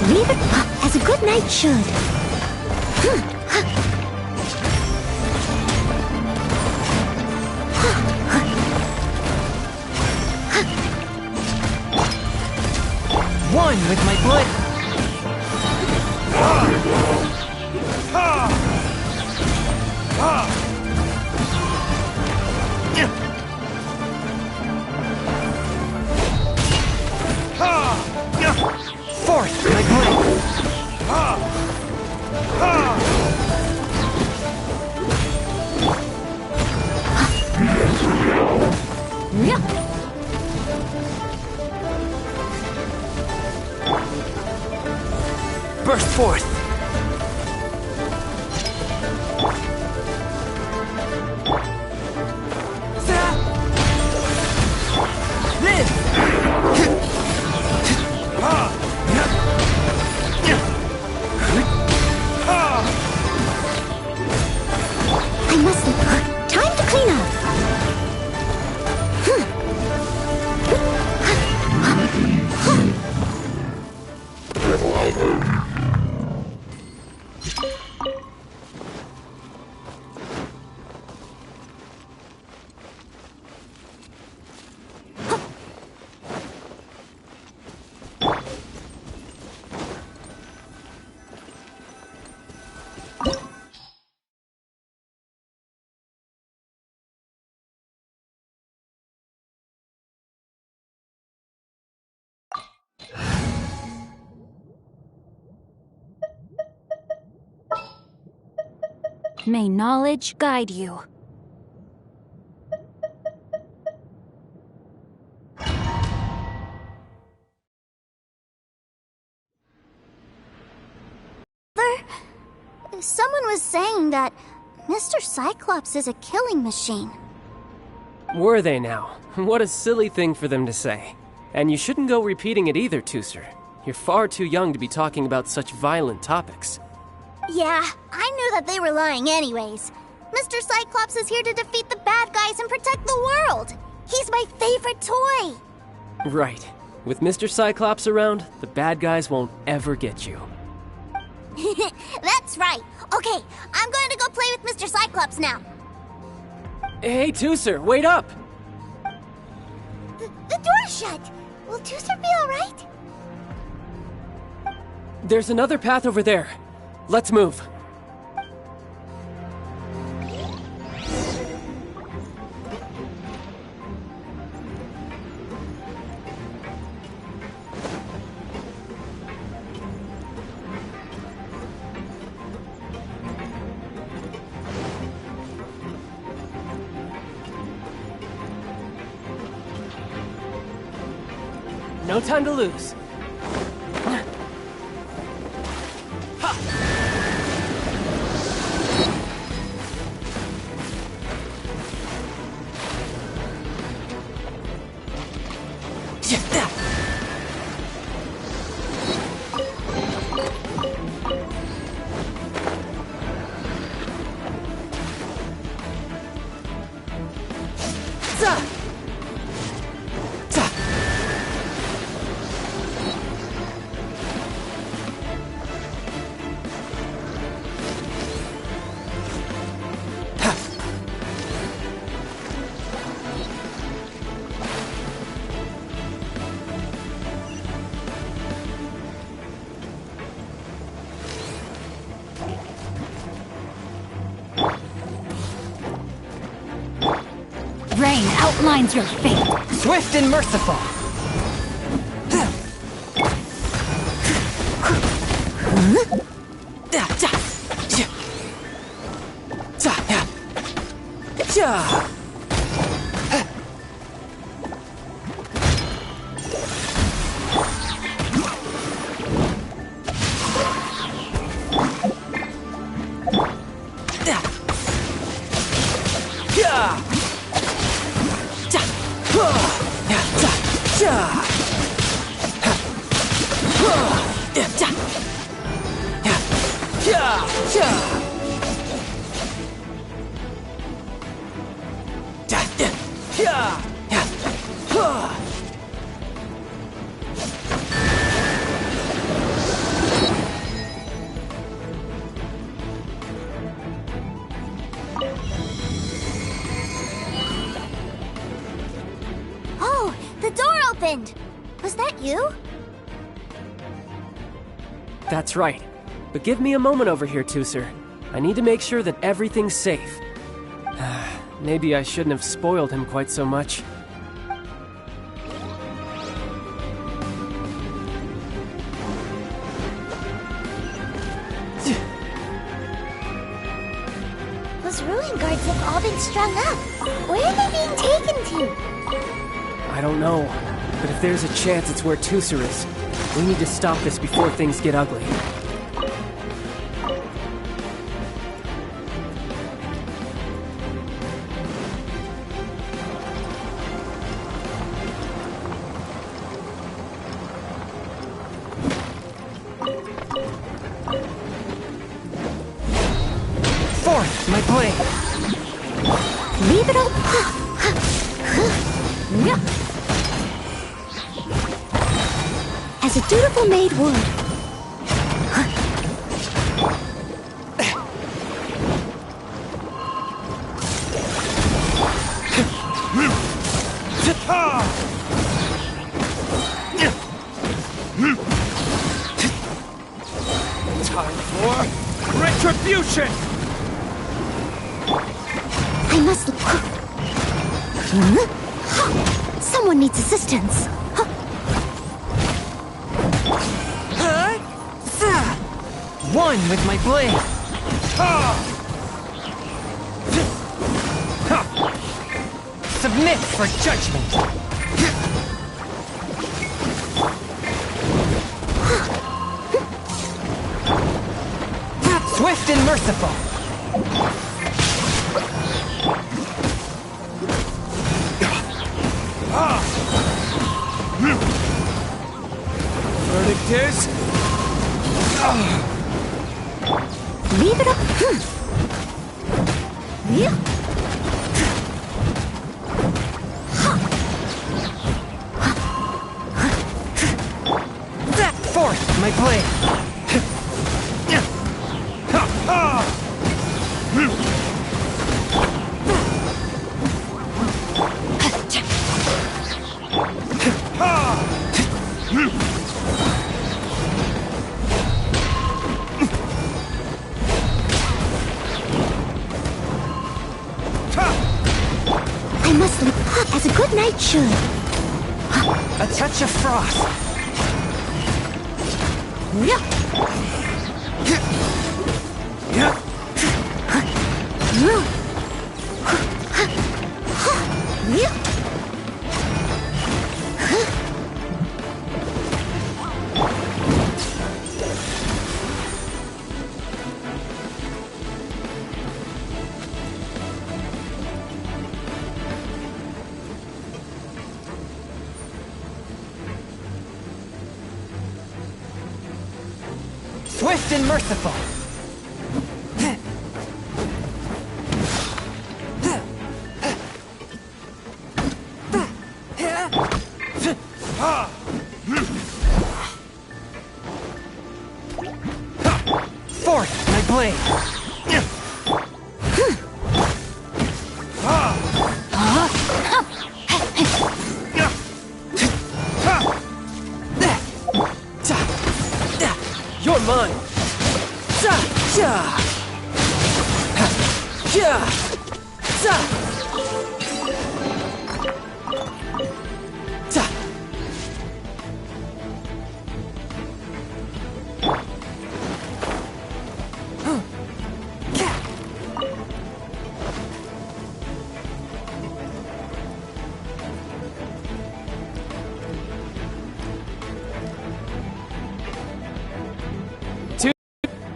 Leave it as a good night should. One with my foot. Fourth, my blade. Burst forth. I must have time to clean up. May knowledge guide you. Someone was saying that Mr. Cyclops is a killing machine. Were they now? What a silly thing for them to say. And you shouldn't go repeating it either, Tooser. You're far too young to be talking about such violent topics. Yeah, I knew that they were lying anyways. Mr. Cyclops is here to defeat the bad guys and protect the world. He's my favorite toy. Right. With Mr. Cyclops around, the bad guys won't ever get you. That's right. Okay, I'm going to go play with Mr. Cyclops now. Hey, Tooser, wait up! The door's shut. Will Tooser be alright? There's another path over there. Let's move. No time to lose. Rain outlines your fate. Swift and merciful. Oh, the door opened. Was that you? That's right. But give me a moment over here, Tooser. I need to make sure that everything's safe. Maybe I shouldn't have spoiled him quite so much. Those ruin guards have all been strung up. Where are they being taken to? I don't know, but if there's a chance it's where Tooser is, we need to stop this before things get ugly. Fourth, my blade! Leave it open. As a dutiful maid would. Time for retribution! I must. Someone needs assistance. One with my blade! Submit for judgment! Swift and merciful! Verdict is... Leave it up. Yeah. That forth my blade! I must leave as a good knight should. A touch of frost! Yeah. Swift and merciful! Forth my blade! You're mine!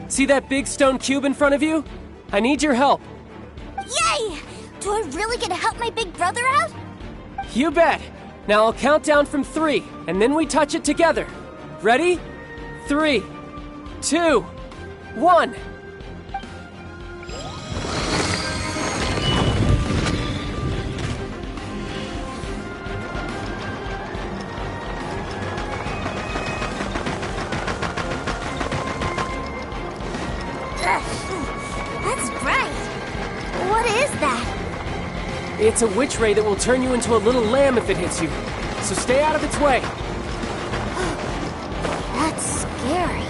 See that big stone cube in front of you? I need your help. Yay! Do I really get to help my big brother out? You bet. Now I'll count down from 3, and then we touch it together. Ready? 3, 2, 1. That's bright. What is that? It's a witch ray that will turn you into a little lamb if it hits you. So stay out of its way. That's scary.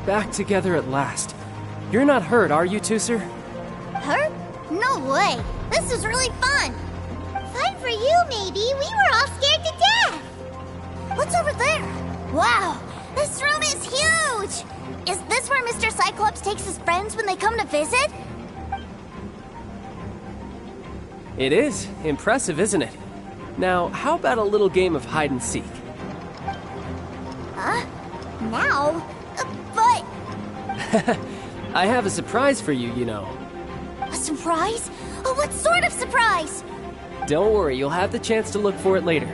Back together at last. You're not hurt, are you, Tusser? Hurt? No way. This is really fun. Fun for you, maybe. We were all scared to death. What's over there? Wow, this room is huge. Is this where Mr. Cyclops takes his friends when they come to visit? It is. Impressive, isn't it? Now, how about a little game of hide and seek? Huh? Now? But... I have a surprise for you, you know. A surprise? Oh, what sort of surprise? Don't worry, you'll have the chance to look for it later.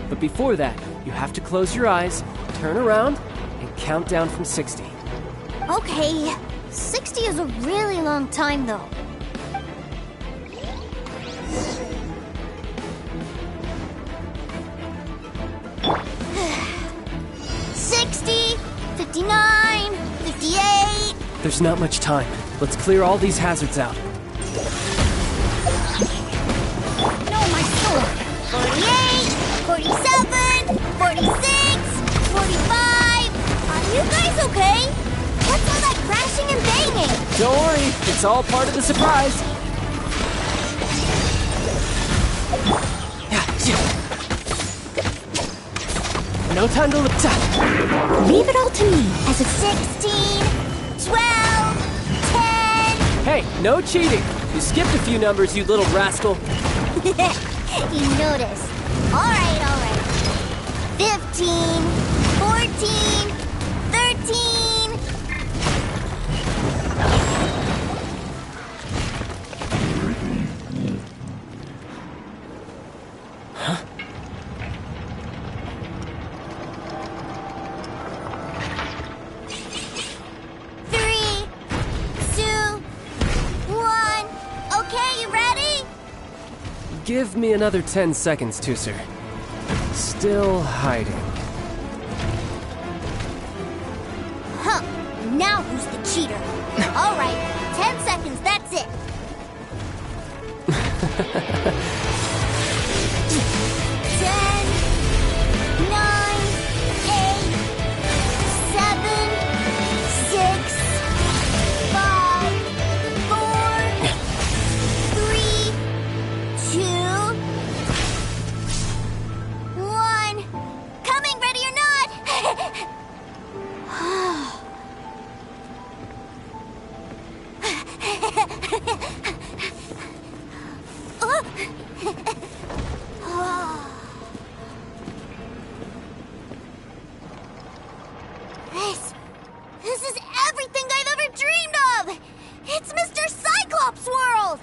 But before that, you have to close your eyes, turn around, and count down from 60. Okay. 60 is a really long time, though. 60, 59, 58. There's not much time. Let's clear all these hazards out. No, my sword. 48, 47, 46, 45. Are you guys okay? What's all that crashing and banging? Don't worry, it's all part of the surprise. No time to look top. Leave it all to me as a 16, 12, 10. Hey, no cheating. You skipped a few numbers, you little rascal. You noticed. All right. 15, 14, 13. Give me another 10 seconds, Tusser. Still hiding. Huh. Now who's the cheater? All right. 10 seconds, that's it. 10, 9, 8, 7, 6, 5, 4, 3, 2, 1. Coming, ready or not. This is everything I've ever dreamed of! It's Mr. Cyclops' world!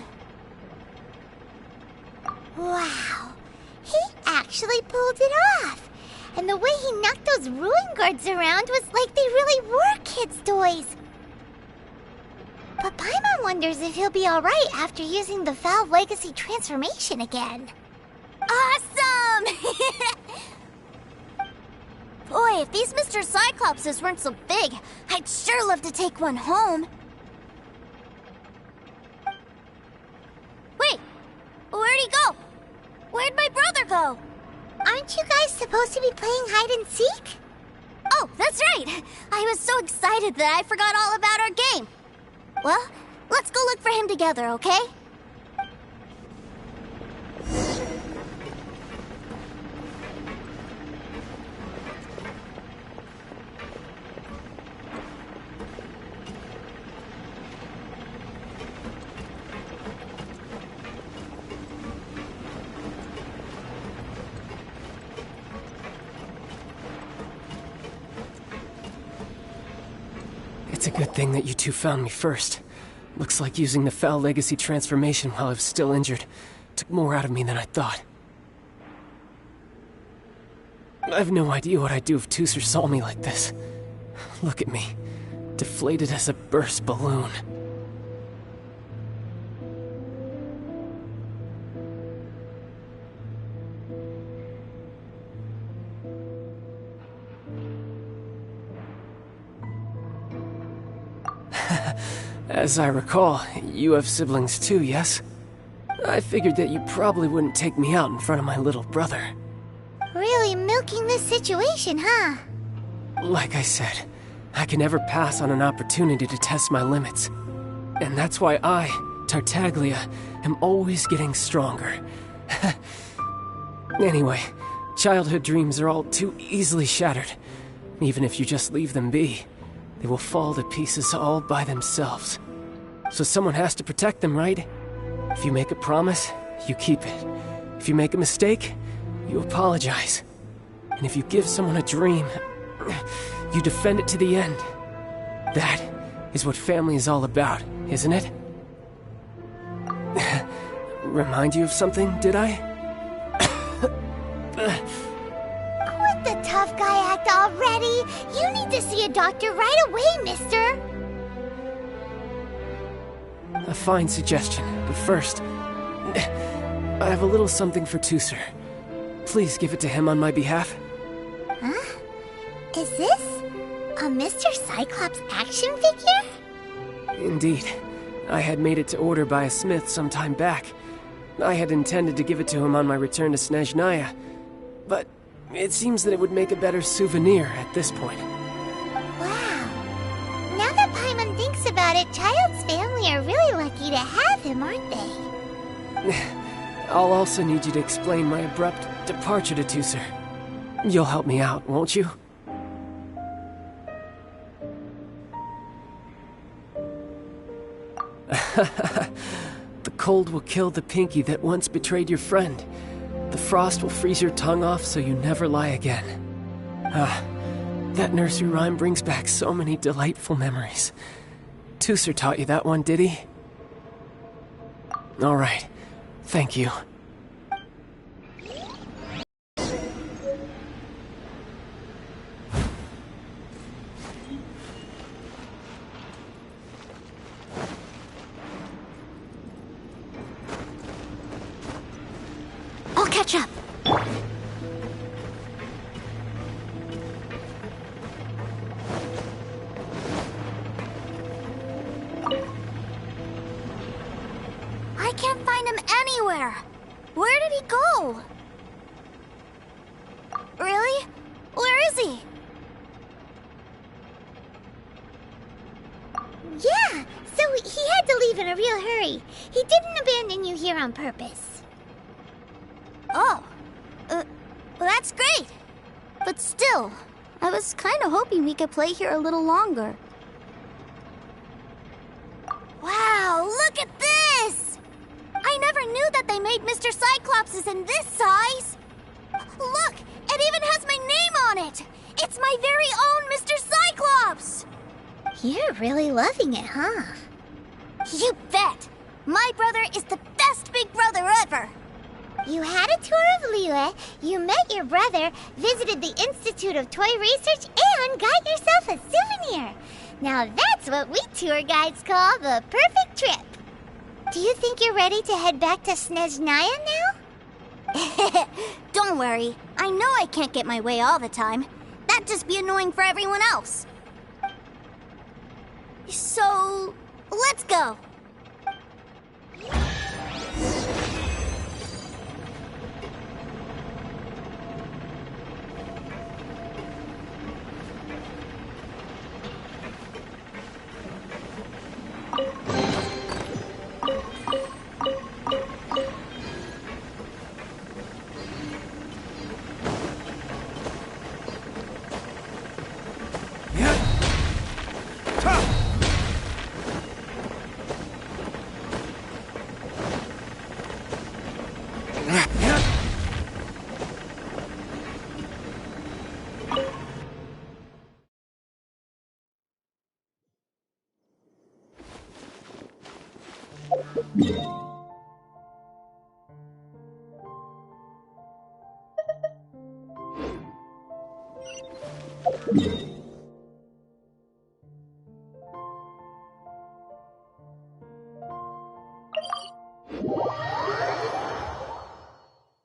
Wow, he actually pulled it off. And the way he knocked those ruin guards around was like they really were kids' toys. But Paimon wonders if he'll be alright after using the Valve Legacy transformation again. Awesome! Boy, if these Mr. Cyclopses weren't so big, I'd sure love to take one home. Wait, where'd he go? Where'd my brother go? Aren't you guys supposed to be playing hide and seek? Oh, that's right! I was so excited that I forgot all about our game. Well, let's go look for him together, okay? It's a good thing that you two found me first. Looks like using the Foul Legacy transformation while I was still injured took more out of me than I thought. I have no idea what I'd do if Tusser saw me like this. Look at me, deflated as a burst balloon. As I recall, you have siblings too, yes? I figured that you probably wouldn't take me out in front of my little brother. Really milking this situation, huh? Like I said, I can never pass on an opportunity to test my limits. And that's why I, Tartaglia, am always getting stronger. Anyway, childhood dreams are all too easily shattered. Even if you just leave them be, they will fall to pieces all by themselves. So someone has to protect them, right? If you make a promise, you keep it. If you make a mistake, you apologize. And if you give someone a dream, you defend it to the end. That is what family is all about, isn't it? Remind you of something, did I? Quit the tough guy act already! You need to see a doctor right away, mister! A fine suggestion, but first, I have a little something for Tusser. Please give it to him on my behalf. Huh? Is this a Mr. Cyclops action figure? Indeed. I had made it to order by a smith some time back. I had intended to give it to him on my return to Snezhnaya, but it seems that it would make a better souvenir at this point. Wow. Now that Paimon thinks about it, Child's family are really lucky to have him, aren't they? I'll also need you to explain my abrupt departure to Tusser. You'll help me out, won't you? The cold will kill the pinky that once betrayed your friend. The frost will freeze your tongue off so you never lie again. Ah, that nursery rhyme brings back so many delightful memories. Tusser taught you that one, did he? All right. Thank you. I'll catch up. I can't find him anywhere. Where did he go? Really? Where is he? Yeah, so he had to leave in a real hurry. He didn't abandon you here on purpose. Oh, well, that's great. But still, I was kind of hoping we could play here a little longer. Wow, look at this! I never knew that they made Mr. Cyclopses in this size. Look, it even has my name on it. It's my very own Mr. Cyclops. You're really loving it, huh? You bet. My brother is the best big brother ever. You had a tour of Liyue, you met your brother, visited the Institute of Toy Research, and got yourself a souvenir. Now that's what we tour guides call the perfect trip. Do you think you're ready to head back to Snezhnaya now? Don't worry. I know I can't get my way all the time. That'd just be annoying for everyone else. So, let's go.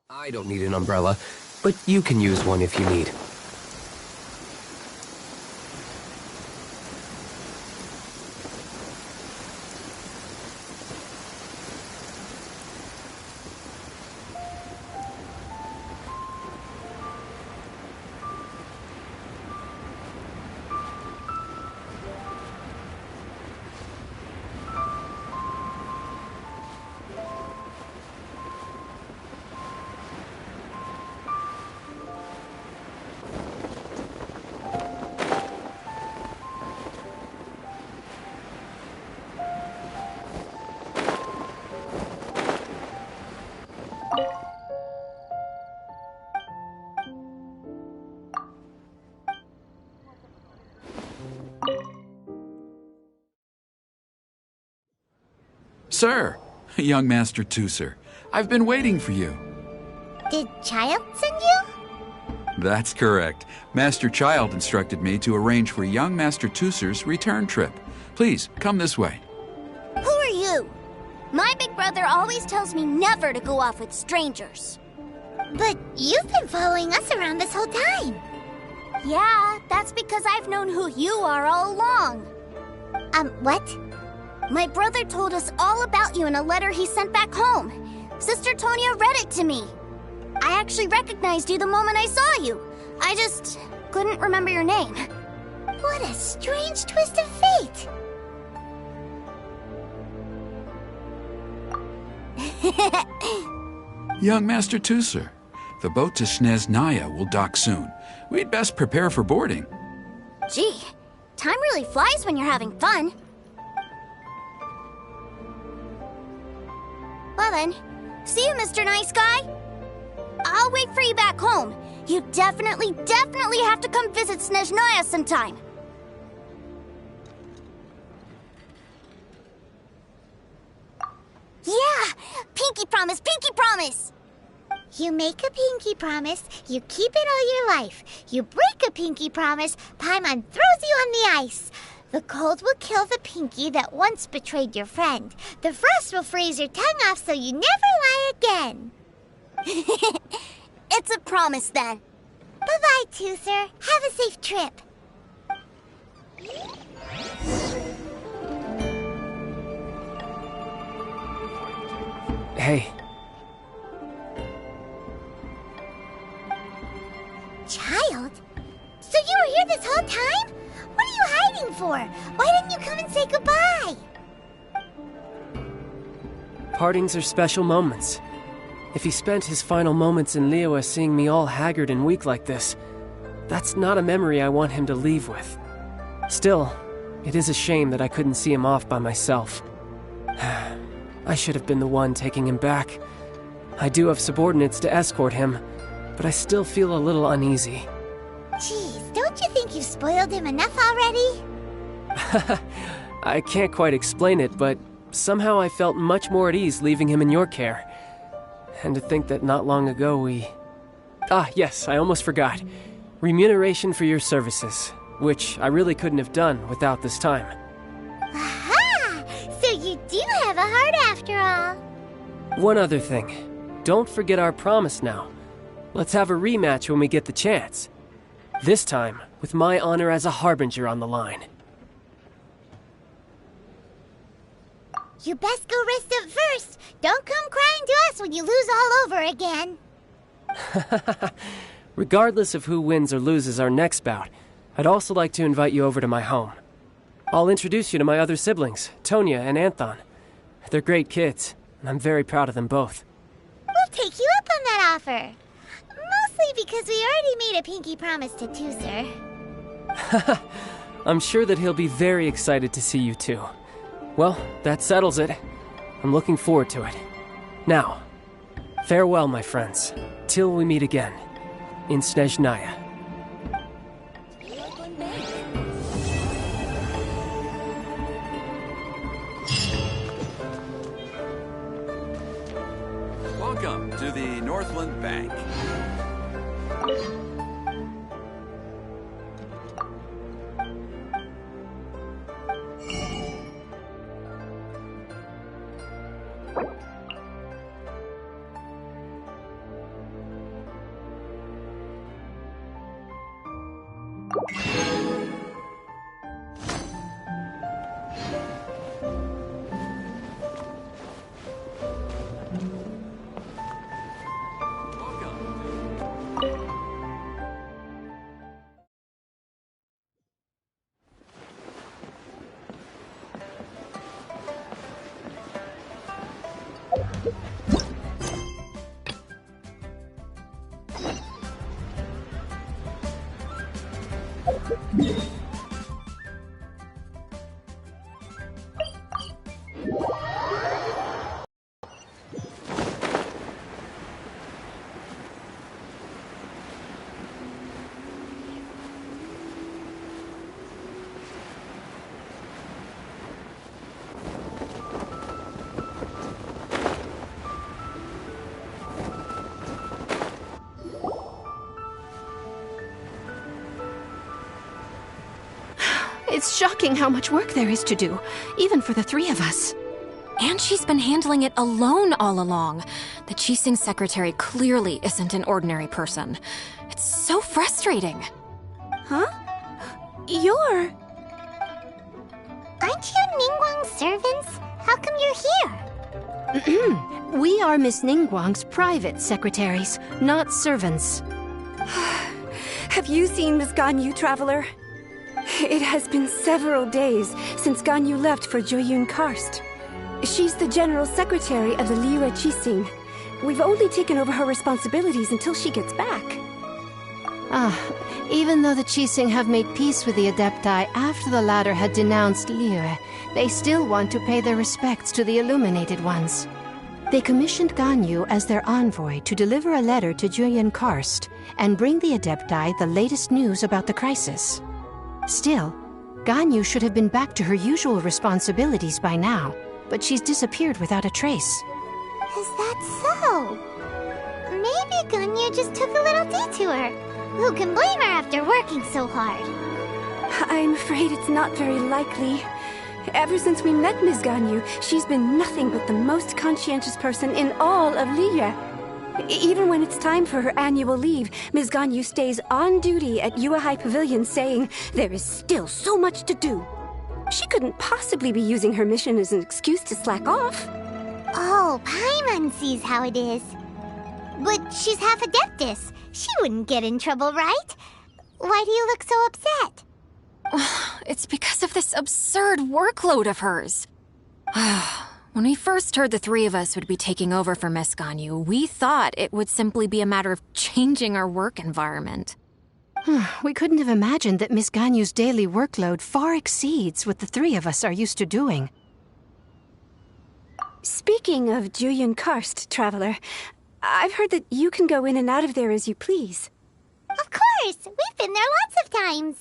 I don't need an umbrella, but you can use one if you need. sir. Young Master Tooser. I've been waiting for you. Did Child send you? That's correct. Master Child instructed me to arrange for young Master Tooser's return trip. Please, come this way. Who are you? My big brother always tells me never to go off with strangers. But you've been following us around this whole time. Yeah, that's because I've known who you are all along. What? My brother told us all about you in a letter he sent back home. Sister Tonya read it to me. I actually recognized you the moment I saw you. I just couldn't remember your name. What a strange twist of fate. Young Master Tooser, the boat to Snezhnaya will dock soon. We'd best prepare for boarding. Gee, time really flies when you're having fun. Well then, see you, Mr. Nice Guy. I'll wait for you back home. You definitely have to come visit Snezhnaya sometime. Yeah! Pinky promise, pinky promise! You make a pinky promise, you keep it all your life. You break a pinky promise, Paimon throws you on the ice. The cold will kill the pinky that once betrayed your friend. The frost will freeze your tongue off so you never lie again. It's a promise then. Bye-bye, Tooser. Have a safe trip. Hey. Child? So you were here this whole time? What are you hiding for? Why didn't you come and say goodbye? Partings are special moments. If he spent his final moments in Liyue seeing me all haggard and weak like this, that's not a memory I want him to leave with. Still, it is a shame that I couldn't see him off by myself. I should have been the one taking him back. I do have subordinates to escort him, but I still feel a little uneasy. Jeez, don't you think you've spoiled him enough already? I can't quite explain it, but somehow I felt much more at ease leaving him in your care. And to think that not long ago we... Ah, yes, I almost forgot. Remuneration for your services, which I really couldn't have done without this time. Aha! So you do have a heart after all. One other thing. Don't forget our promise now. Let's have a rematch when we get the chance. This time, with my honor as a harbinger on the line. You best go rest up first. Don't come crying to us when you lose all over again. Regardless of who wins or loses our next bout, I'd also like to invite you over to my home. I'll introduce you to my other siblings, Tonya and Anthon. They're great kids, and I'm very proud of them both. We'll take you up on that offer. Mostly because we already made a pinky promise to Tooser. I'm sure that he'll be very excited to see you too. Well, that settles it. I'm looking forward to it. Now, farewell, my friends, till we meet again, in Snezhnaya. Welcome to the Northland Bank. It's shocking how much work there is to do, even for the three of us. And she's been handling it alone all along. The Qixing secretary clearly isn't an ordinary person. It's so frustrating. Huh? You're... Aren't you Ningguang's servants? How come you're here? We are Miss Ningguang's private secretaries, not servants. Have you seen Miss Ganyu, Traveler? It has been several days since Ganyu left for Joyun Karst. She's the general secretary of the Liyue Qixing. We've only taken over her responsibilities until she gets back. Even though the Qixing have made peace with the Adepti after the latter had denounced Liyue, they still want to pay their respects to the Illuminated Ones. They commissioned Ganyu as their envoy to deliver a letter to Joyun Karst and bring the Adepti the latest news about the crisis. Still, Ganyu should have been back to her usual responsibilities by now, but she's disappeared without a trace. Is that so? Maybe Ganyu just took a little detour. Who can blame her after working so hard? I'm afraid it's not very likely. Ever since we met Ms. Ganyu, she's been nothing but the most conscientious person in all of Liyue. Even when it's time for her annual leave, Ms. Ganyu stays on duty at Yuehai Pavilion saying there is still so much to do. She couldn't possibly be using her mission as an excuse to slack off. Oh, Paimon sees how it is. But she's half Adeptus. She wouldn't get in trouble, right? Why do you look so upset? It's because of this absurd workload of hers. When we first heard the three of us would be taking over for Miss Ganyu, we thought it would simply be a matter of changing our work environment. We couldn't have imagined that Miss Ganyu's daily workload far exceeds what the three of us are used to doing. Speaking of Joyun Karst, Traveler, I've heard that you can go in and out of there as you please. Of course! We've been there lots of times!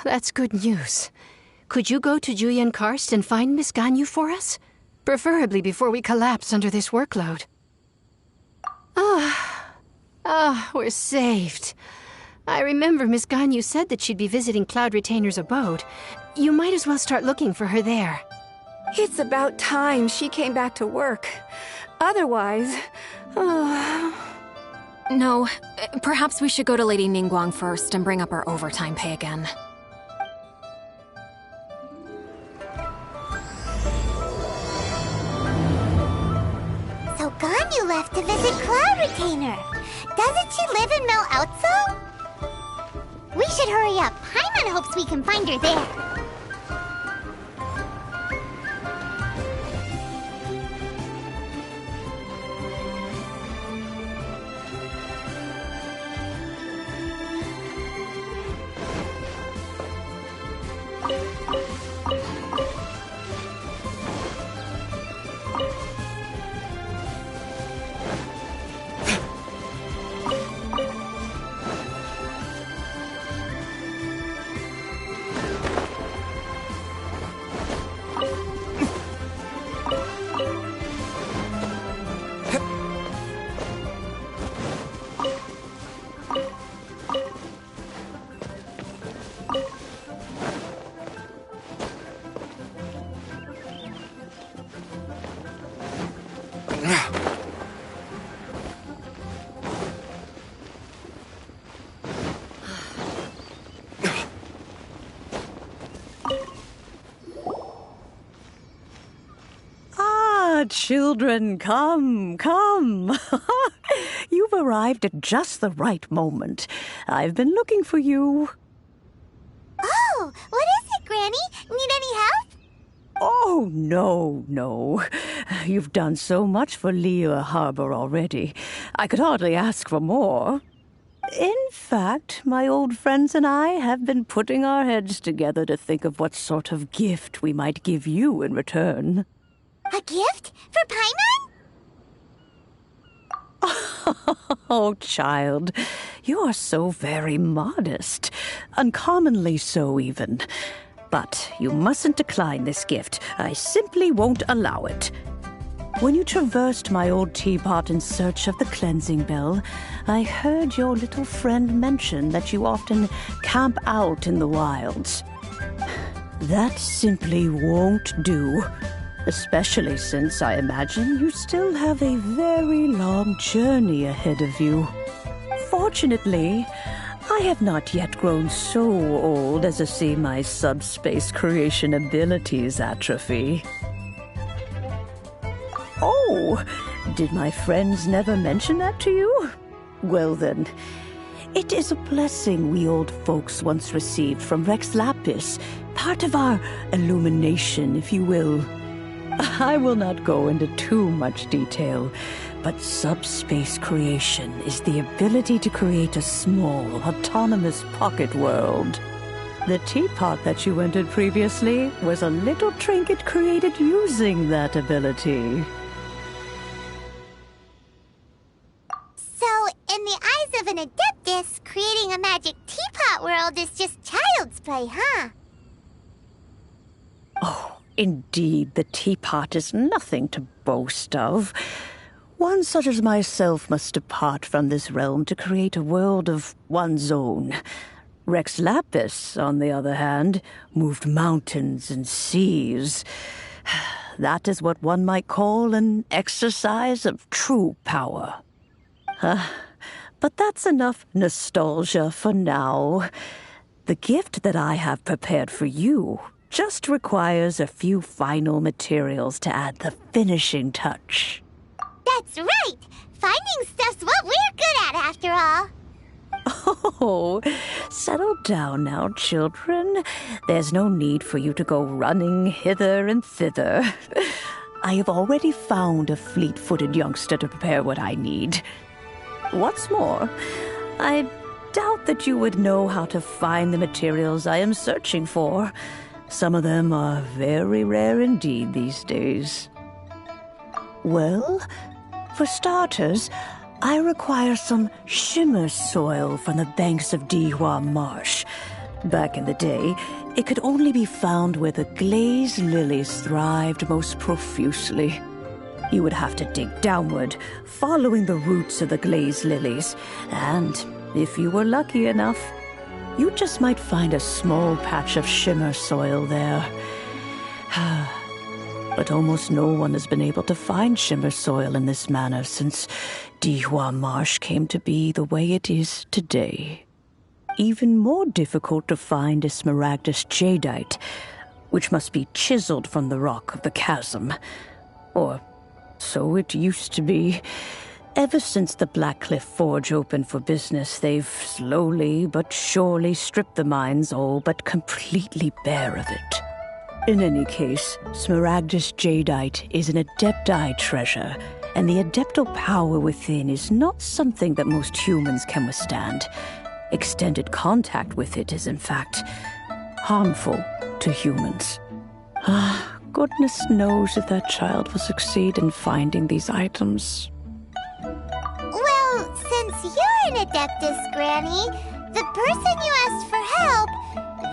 That's good news. Could you go to Joyun Karst and find Miss Ganyu for us? Preferably before we collapse under this workload. We're saved. I remember Miss Ganyu said that she'd be visiting Cloud Retainer's abode. You might as well start looking for her there. It's about time she came back to work. Otherwise... No, perhaps we should go to Lady Ningguang first and bring up our overtime pay again. So Ganyu left to visit Cloud Retainer. Doesn't she live in Mel Outso? We should hurry up. Paimon hopes we can find her there. Children, come, come. You've arrived at just the right moment. I've been looking for you. Oh, what is it, Granny? Need any help? Oh, no. You've done so much for Liyue Harbor already. I could hardly ask for more. In fact, my old friends and I have been putting our heads together to think of what sort of gift we might give you in return. A gift? For Paimon? Oh, child, you are so very modest. Uncommonly so, even. But you mustn't decline this gift. I simply won't allow it. When you traversed my old teapot in search of the cleansing bell, I heard your little friend mention that you often camp out in the wilds. That simply won't do. Especially since I imagine you still have a very long journey ahead of you. Fortunately, I have not yet grown so old as to see my subspace creation abilities atrophy. Oh, did my friends never mention that to you? Well then, it is a blessing we old folks once received from Rex Lapis, part of our illumination, if you will. I will not go into too much detail, but subspace creation is the ability to create a small, autonomous pocket world. The teapot that you entered previously was a little trinket created using that ability. So, in the eyes of an Adeptus, creating a magic teapot world is just child's play, huh? Oh, indeed, the teapot is nothing to boast of. One such as myself must depart from this realm to create a world of one's own. Rex Lapis, on the other hand, moved mountains and seas. That is what one might call an exercise of true power. But that's enough nostalgia for now. The gift that I have prepared for you just requires a few final materials to add the finishing touch. That's right! Finding stuff's what we're good at, after all. Oh, settle down now, children. There's no need for you to go running hither and thither. I have already found a fleet-footed youngster to prepare what I need. What's more, I doubt that you would know how to find the materials I am searching for. Some of them are very rare indeed these days. Well, for starters, I require some shimmer soil from the banks of Dihua Marsh. Back in the day, it could only be found where the glazed lilies thrived most profusely. You would have to dig downward, following the roots of the glazed lilies, and if you were lucky enough, you just might find a small patch of shimmer soil there. But almost no one has been able to find shimmer soil in this manner since Dihua Marsh came to be the way it is today. Even more difficult to find is smaragdus jadeite, which must be chiseled from the rock of the chasm. Or so it used to be. Ever since the Blackcliff Forge opened for business, they've slowly but surely stripped the mines all but completely bare of it. In any case, smaragdus jadeite is an adepti treasure, and the adeptal power within is not something that most humans can withstand. Extended contact with it is, in fact, harmful to humans. Goodness knows if that child will succeed in finding these items. Well, since you're an Adeptus, Granny, the person you asked for help,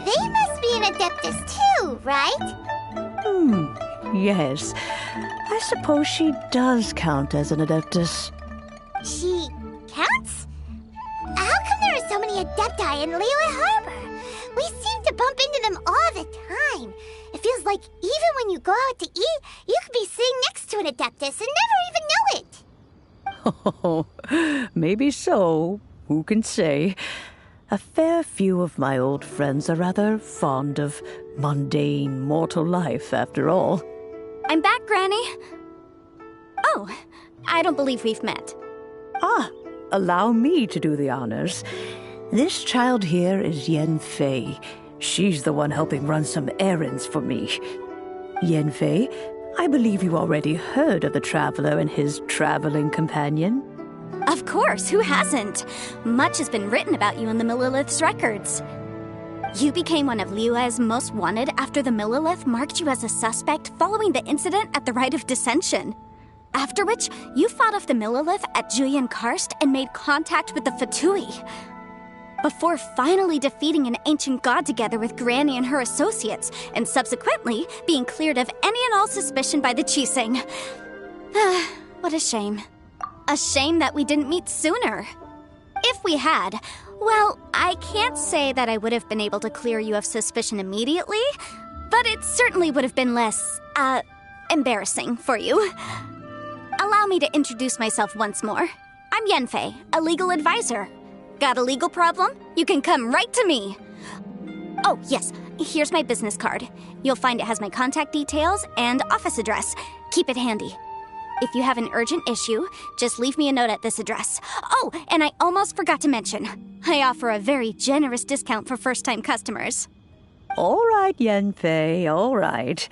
they must be an Adeptus too, right? Yes. I suppose she does count as an Adeptus. She counts? How come there are so many Adepti in Liyue Harbor? We seem to bump into them all the time. It feels like even when you go out to eat, you could be sitting next to an Adeptus and never even know it. Oh, maybe so. Who can say? A fair few of my old friends are rather fond of mundane mortal life, after all. I'm back, Granny. Oh, I don't believe we've met. Allow me to do the honors. This child here is Yen Fei. She's the one helping run some errands for me. Yen Fei, I believe you already heard of the Traveler and his traveling companion. Of course, who hasn't? Much has been written about you in the Millilith's records. You became one of Liyue's most wanted after the Millilith marked you as a suspect following the incident at the Rite of Dissension. After which, you fought off the Millilith at Julian Karst and made contact with the Fatui. Before finally defeating an ancient god together with Granny and her associates, and subsequently being cleared of any and all suspicion by the Chiseng. What a shame. A shame that we didn't meet sooner. If we had, well, I can't say that I would have been able to clear you of suspicion immediately, But it certainly would have been less, embarrassing for you. Allow me to introduce myself once more. I'm Yenfei, a legal advisor. Got a legal problem? You can come right to me. Oh, yes, here's my business card. You'll find it has my contact details and office address. Keep it handy. If you have an urgent issue, just leave me a note at this address. Oh, and I almost forgot to mention, I offer a very generous discount for first-time customers. All right, Yenfei, all right.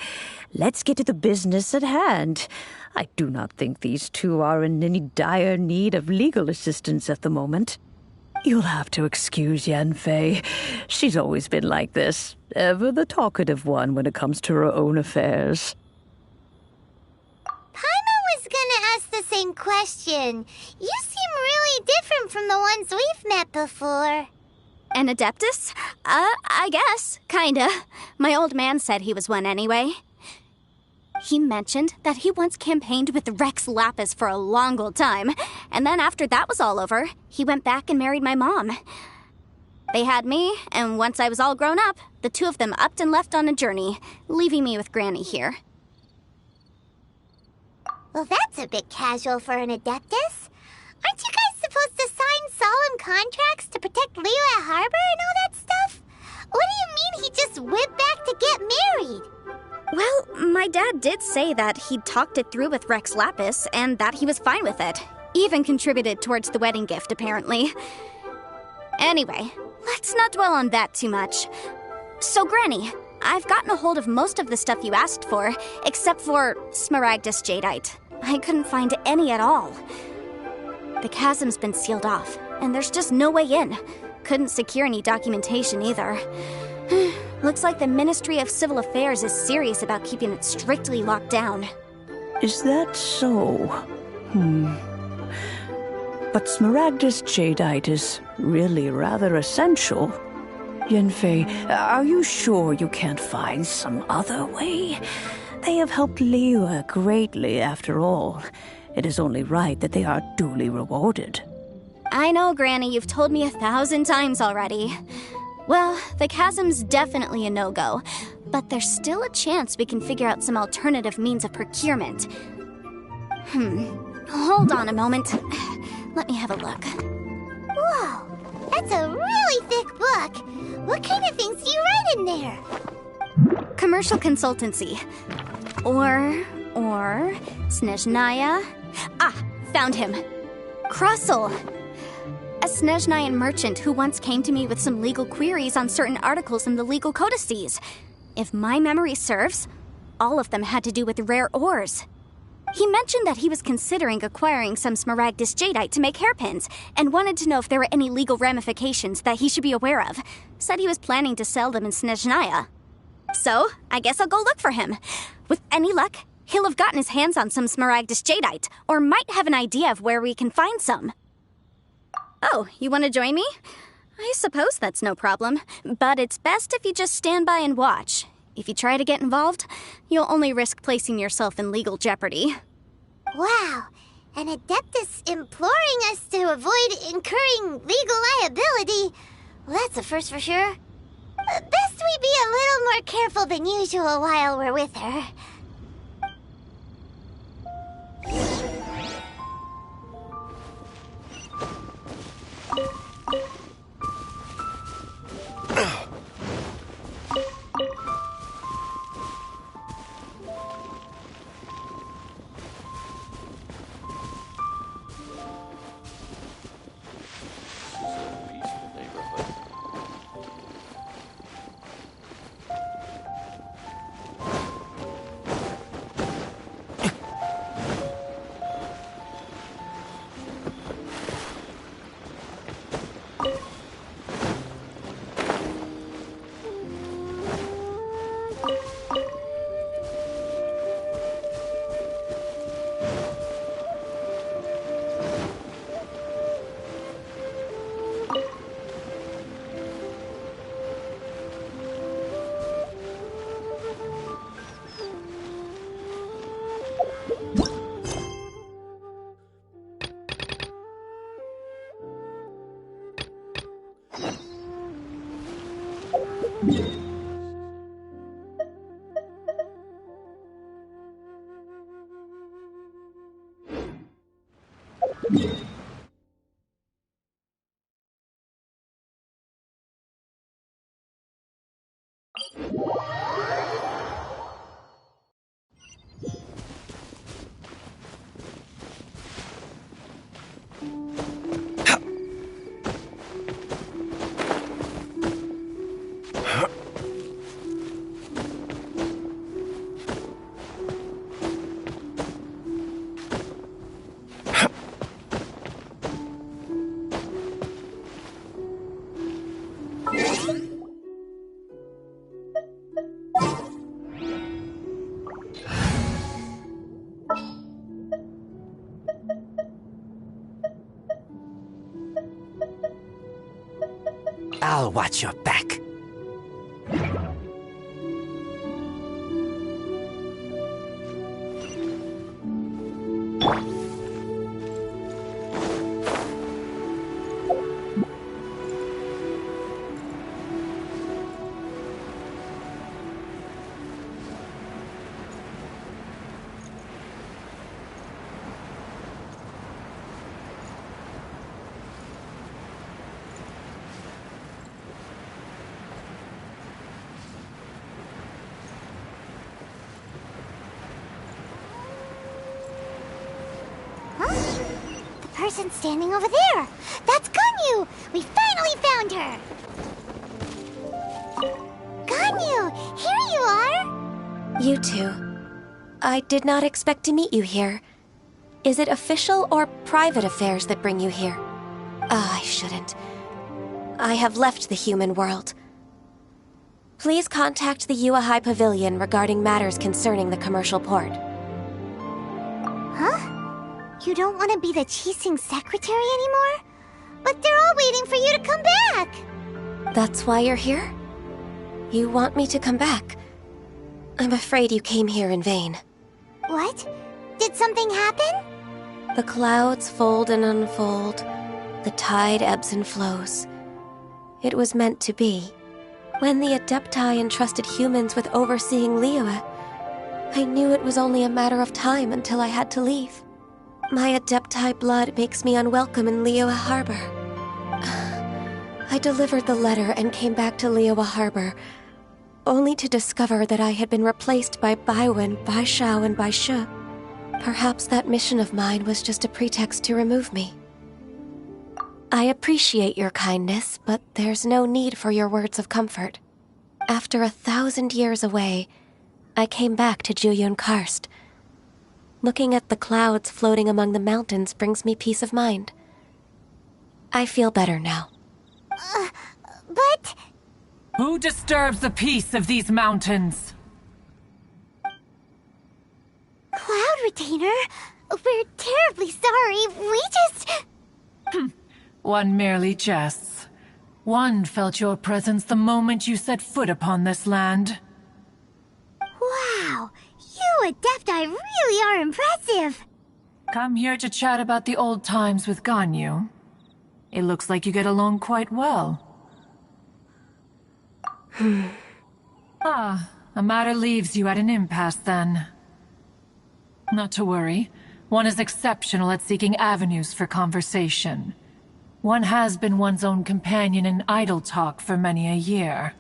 Let's get to the business at hand. I do not think these two are in any dire need of legal assistance at the moment. You'll have to excuse Yenfei. She's always been like this, ever the talkative one when it comes to her own affairs. Paimon was gonna ask the same question. You seem really different from the ones we've met before. An Adeptus? I guess. Kinda. My old man said he was one anyway. He mentioned that he once campaigned with Rex Lapis for a long old time, and then after that was all over, he went back and married my mom. They had me, and once I was all grown up, the two of them upped and left on a journey, leaving me with Granny here. Well, that's a bit casual for an Adeptus. Aren't you guys supposed to sign solemn contracts to protect Liyue Harbor and all that stuff? What do you mean he just went back to get married? Well, my dad did say that he'd talked it through with Rex Lapis and that he was fine with it. Even contributed towards the wedding gift, apparently. Anyway, let's not dwell on that too much. So, Granny, I've gotten a hold of most of the stuff you asked for, except for Smaragdus Jadeite. I couldn't find any at all. The chasm's been sealed off, and there's just no way in. Couldn't secure any documentation either. Looks like the Ministry of Civil Affairs is serious about keeping it strictly locked down. Is that so? But Smaragdus Jadeite is really rather essential. Yenfei, are you sure you can't find some other way? They have helped Liyue greatly, after all. It is only right that they are duly rewarded. I know, Granny, you've told me 1,000 times already. Well, the chasm's definitely a no-go, but there's still a chance we can figure out some alternative means of procurement. Hold on a moment. Let me have a look. Whoa, that's a really thick book. What kind of things do you write in there? Commercial consultancy. Or Snezhnaya. Ah, found him. Krustle. A Snezhnayan merchant who once came to me with some legal queries on certain articles in the legal codices. If my memory serves, all of them had to do with rare ores. He mentioned that he was considering acquiring some Smaragdus Jadeite to make hairpins, and wanted to know if there were any legal ramifications that he should be aware of. Said he was planning to sell them in Snezhnaya. So, I guess I'll go look for him. With any luck, he'll have gotten his hands on some Smaragdus Jadeite, or might have an idea of where we can find some. Oh, you want to join me? I suppose that's no problem, but it's best if you just stand by and watch. If you try to get involved, you'll only risk placing yourself in legal jeopardy. Wow, an Adeptus imploring us to avoid incurring legal liability. Well, that's a first for sure. Best we be a little more careful than usual while we're with her. I'll watch your back. Person standing over there! That's Ganyu! We finally found her! Ganyu! Here you are! You two. I did not expect to meet you here. Is it official or private affairs that bring you here? I shouldn't. I have left the human world. Please contact the Yua High Pavilion regarding matters concerning the commercial port. Huh? You don't want to be the Qixing secretary anymore? But they're all waiting for you to come back! That's why you're here? You want me to come back? I'm afraid you came here in vain. What? Did something happen? The clouds fold and unfold. The tide ebbs and flows. It was meant to be. When the Adepti entrusted humans with overseeing Liyue, I knew it was only a matter of time until I had to leave. My Adepti blood makes me unwelcome in Liyue Harbor. I delivered the letter and came back to Liyue Harbor, only to discover that I had been replaced by Baiwen, Baishao, and Baishu. Perhaps that mission of mine was just a pretext to remove me. I appreciate your kindness, but there's no need for your words of comfort. After 1,000 years away, I came back to Juyun Karst. Looking at the clouds floating among the mountains brings me peace of mind. I feel better now. But... Who disturbs the peace of these mountains? Cloud Retainer, we're terribly sorry. We just... One merely jests. One felt your presence the moment you set foot upon this land. Wow! You Adepti really are impressive! Come here to chat about the old times with Ganyu. It looks like you get along quite well. A matter leaves you at an impasse then. Not to worry. One is exceptional at seeking avenues for conversation. One has been one's own companion in idle talk for many a year.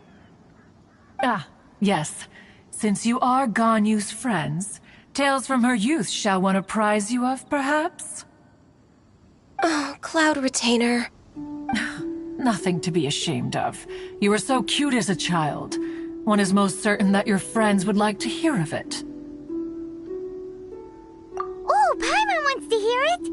Yes. Since you are Ganyu's friends, tales from her youth shall one apprise you of, perhaps? Oh, Cloud Retainer. Nothing to be ashamed of. You were so cute as a child. One is most certain that your friends would like to hear of it. Oh, Paimon wants to hear it!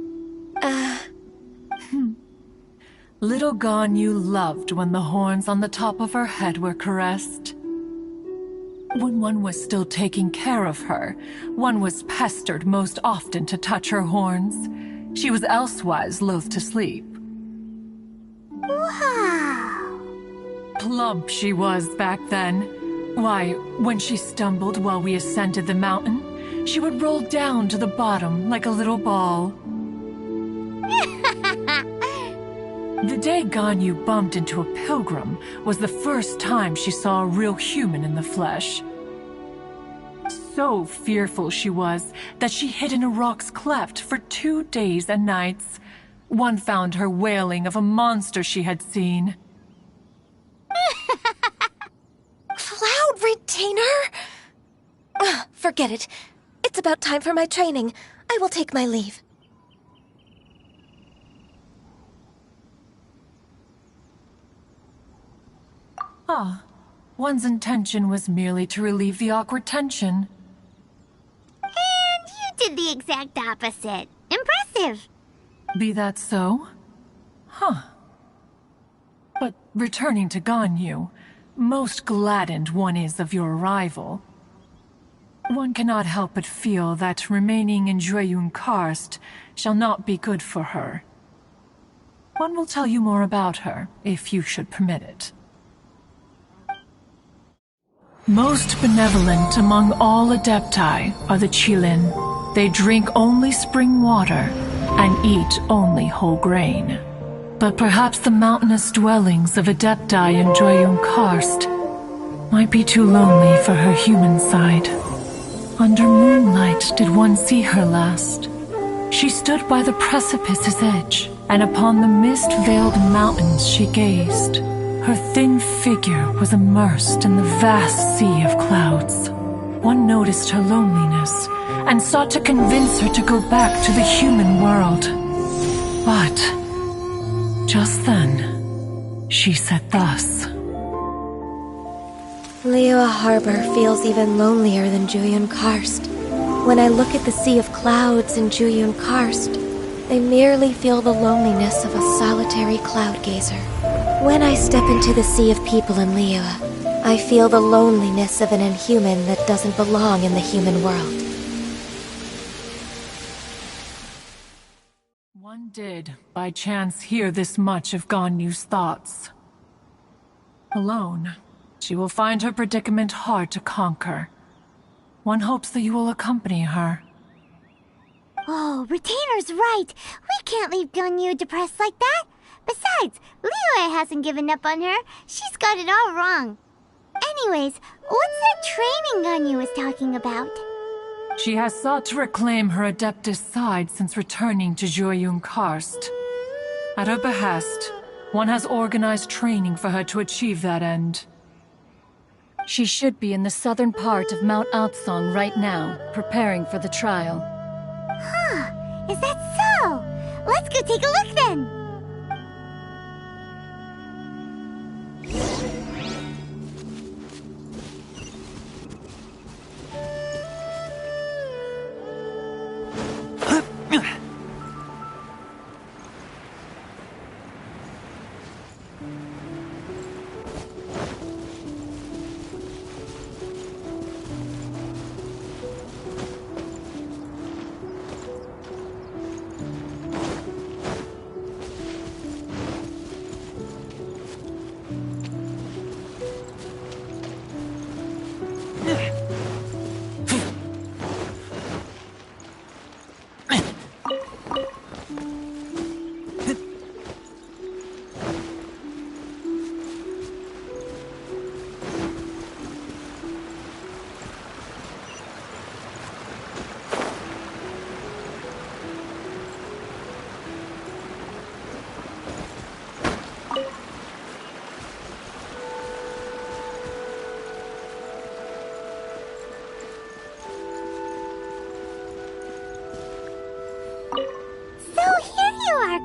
Little Ganyu loved when the horns on the top of her head were caressed. When one was still taking care of her, one was pestered most often to touch her horns. She was elsewise loath to sleep. Wow! Plump she was back then. Why, when she stumbled while we ascended the mountain, she would roll down to the bottom like a little ball. The day Ganyu bumped into a pilgrim was the first time she saw a real human in the flesh. So fearful she was that she hid in a rock's cleft for 2 days and nights. One found her wailing of a monster she had seen. Cloud retainer? Forget it. It's about time for my training. I will take my leave. Ah, one's intention was merely to relieve the awkward tension. And you did the exact opposite. Impressive. Be that so? Huh. But returning to Ganyu, most gladdened one is of your arrival. One cannot help but feel that remaining in Jueyun Karst shall not be good for her. One will tell you more about her, if you should permit it. Most benevolent among all Adepti are the Qilin. They drink only spring water and eat only whole grain. But perhaps the mountainous dwellings of Adepti in Jueyun Karst might be too lonely for her human side. Under moonlight did one see her last. She stood by the precipice's edge, and upon the mist-veiled mountains she gazed. Her thin figure was immersed in the vast sea of clouds. One noticed her loneliness, and sought to convince her to go back to the human world. But just then, she said thus. Liyue Harbor feels even lonelier than Jueyun Karst. When I look at the sea of clouds in Jueyun Karst, I merely feel the loneliness of a solitary cloud gazer. When I step into the sea of people in Liyue, I feel the loneliness of an inhuman that doesn't belong in the human world. One did, by chance, hear this much of Ganyu's thoughts. Alone, she will find her predicament hard to conquer. One hopes that you will accompany her. Oh, Retainer's right. We can't leave Ganyu depressed like that. Besides, Liyue hasn't given up on her. She's got it all wrong. Anyways, what's that training Ganyu was talking about? She has sought to reclaim her Adeptus side since returning to Jueyun Karst. At her behest, one has organized training for her to achieve that end. She should be in the southern part of Mount Aotsong right now, preparing for the trial. Huh, is that so? Let's go take a look then!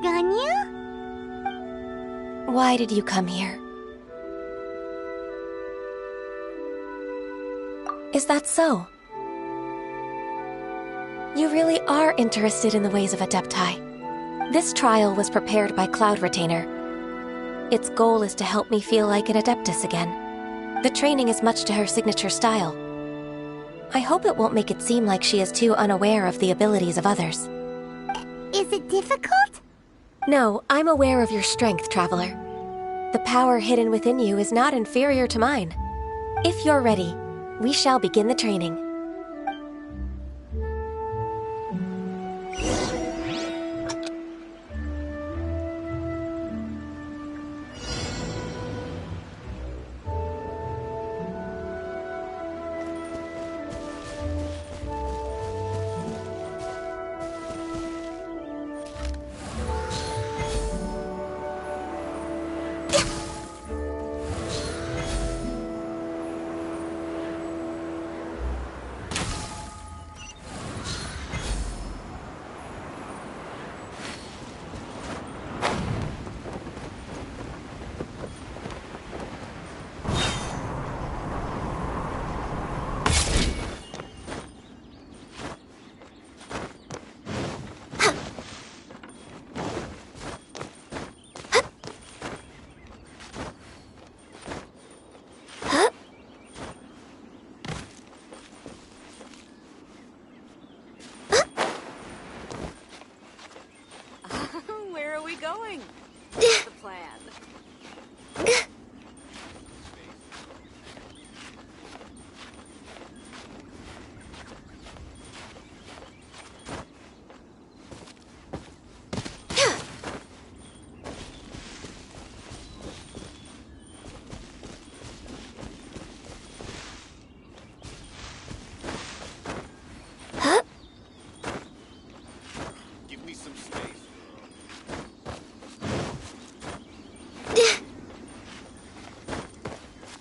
Ganyu? Why did you come here? Is that so? You really are interested in the ways of Adepti. This trial was prepared by Cloud Retainer. Its goal is to help me feel like an Adeptus again. The training is much to her signature style. I hope it won't make it seem like she is too unaware of the abilities of others. Is it difficult? No, I'm aware of your strength, Traveler. The power hidden within you is not inferior to mine. If you're ready, we shall begin the training.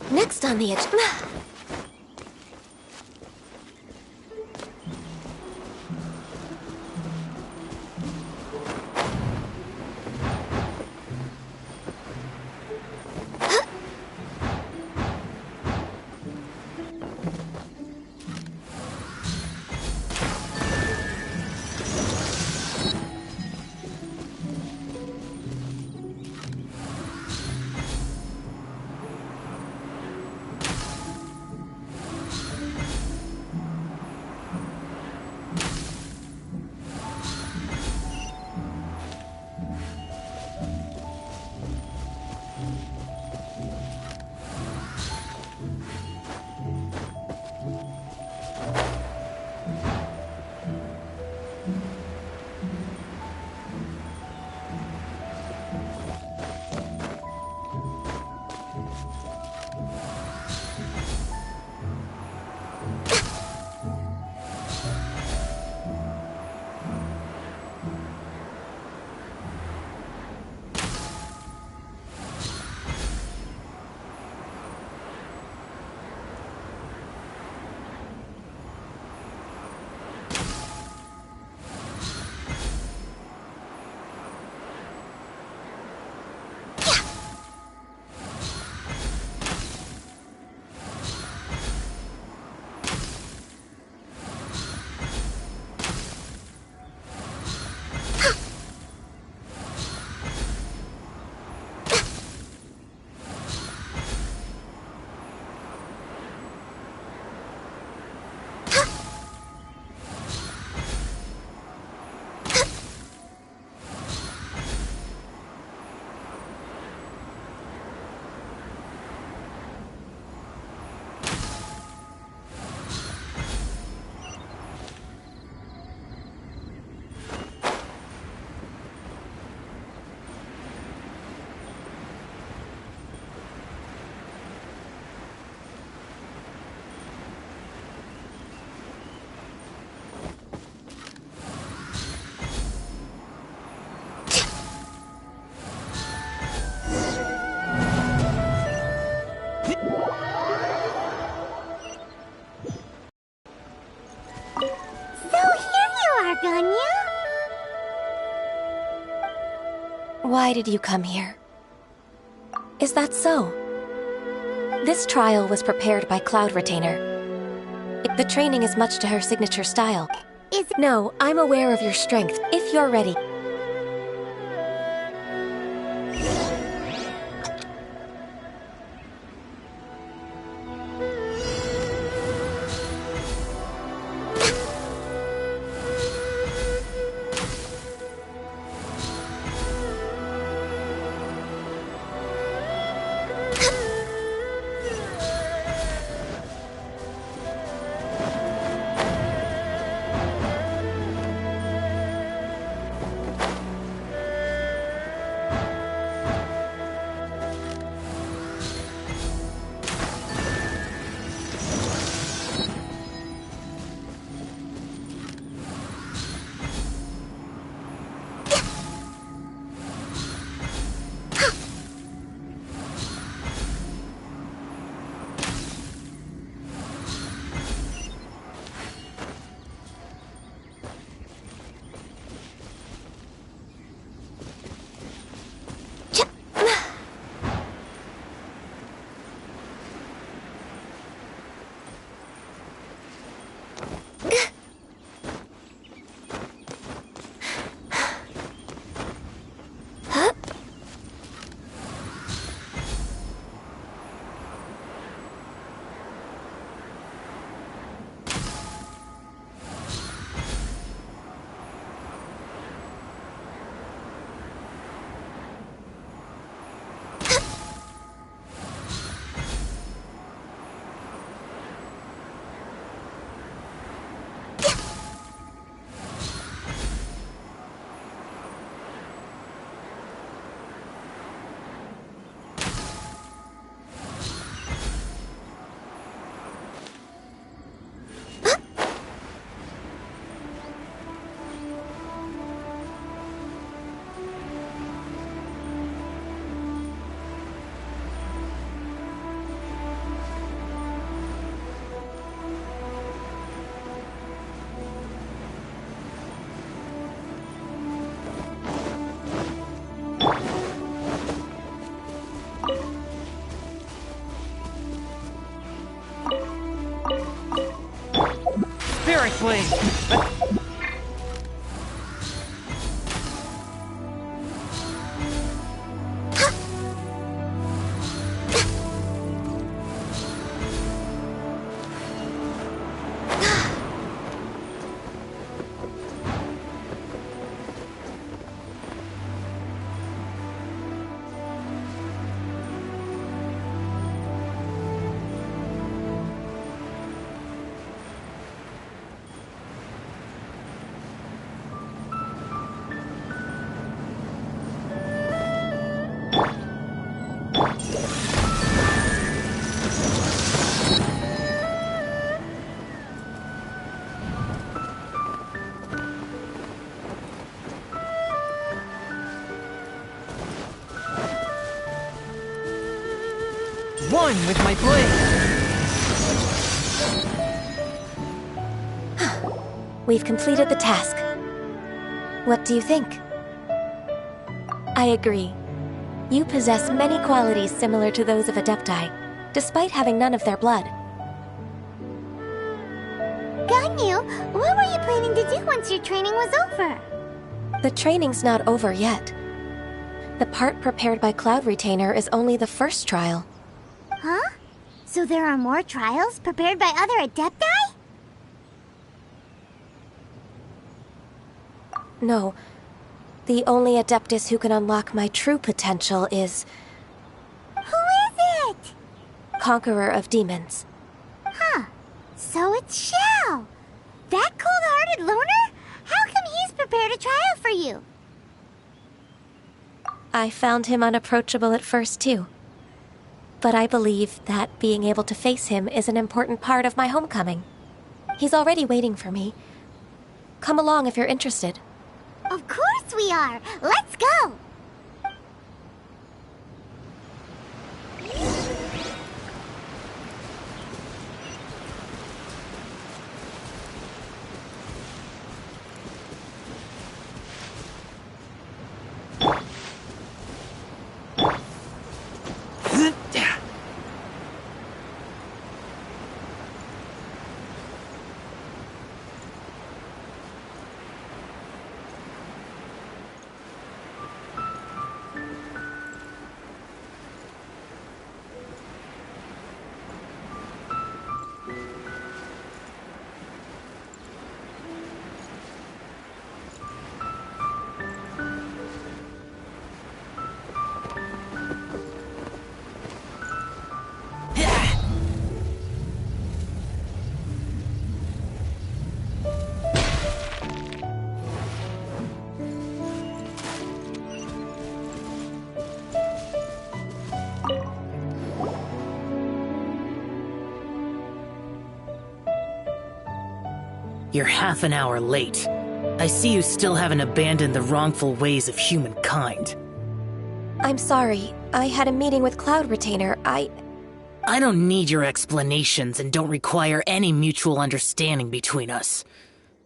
Next on the agenda. Why did you come here? Is that so? This trial was prepared by Cloud Retainer. The training is much to her signature style. No, I'm aware of your strength, if you're ready. flame. One with my blade! We've completed the task. What do you think? I agree. You possess many qualities similar to those of Adepti, despite having none of their blood. Ganyu, what were you planning to do once your training was over? The training's not over yet. The part prepared by Cloud Retainer is only the first trial. Huh? So there are more trials prepared by other Adepti? No. The only Adeptus who can unlock my true potential is... Who is it? Conqueror of Demons. Huh. So it's Shao. That cold-hearted loner? How come he's prepared a trial for you? I found him unapproachable at first, too. But I believe that being able to face him is an important part of my homecoming. He's already waiting for me. Come along if you're interested. Of course we are! Let's go! You're half an hour late. I see you still haven't abandoned the wrongful ways of humankind. I'm sorry. I had a meeting with Cloud Retainer. I don't need your explanations and don't require any mutual understanding between us.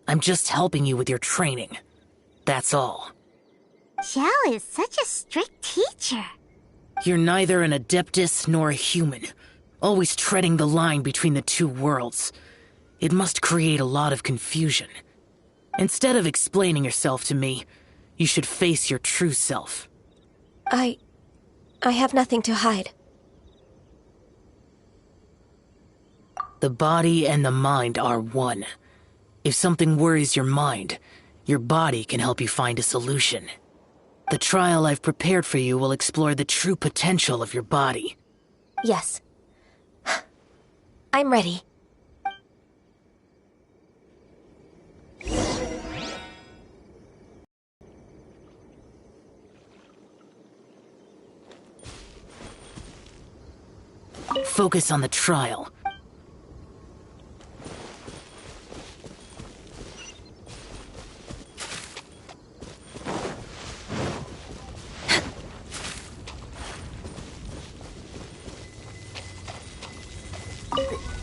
I'm just helping you with your training. That's all. Xiao is such a strict teacher. You're neither an Adeptus nor a human, always treading the line between the two worlds. It must create a lot of confusion. Instead of explaining yourself to me, you should face your true self. I have nothing to hide. The body and the mind are one. If something worries your mind, your body can help you find a solution. The trial I've prepared for you will explore the true potential of your body. Yes. I'm ready. Focus on the trial.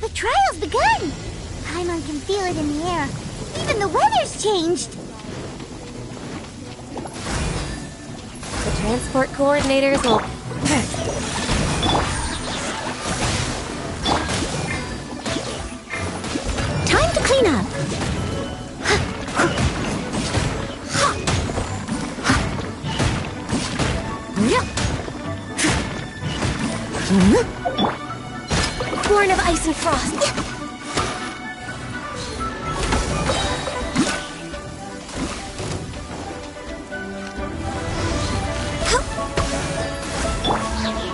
The trial's begun! Paimon can feel it in the air. Even the weather's changed! The transport coordinators will... Time to clean up! Born of ice and frost.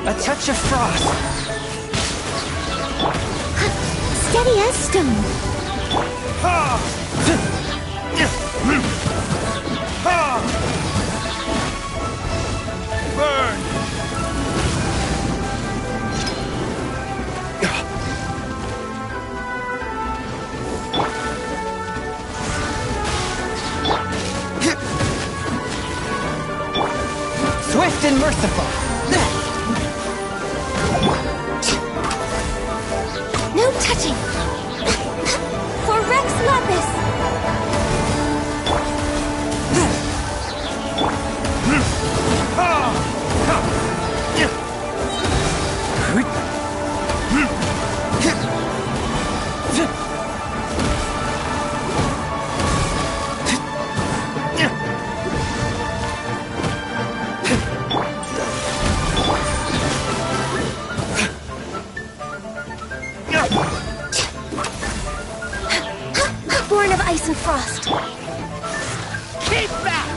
A touch of frost. Steady as stone. Burn! Swift and merciful. No touching! For Rex Lapis! Born of ice and frost. Keep back!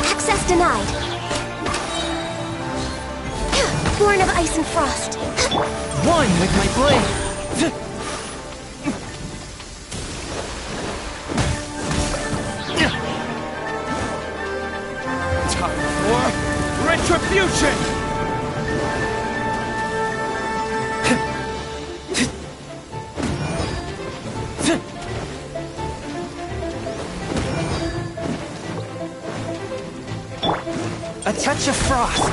Access denied. Born of ice and frost. One with my blade. Time for retribution! A touch of frost.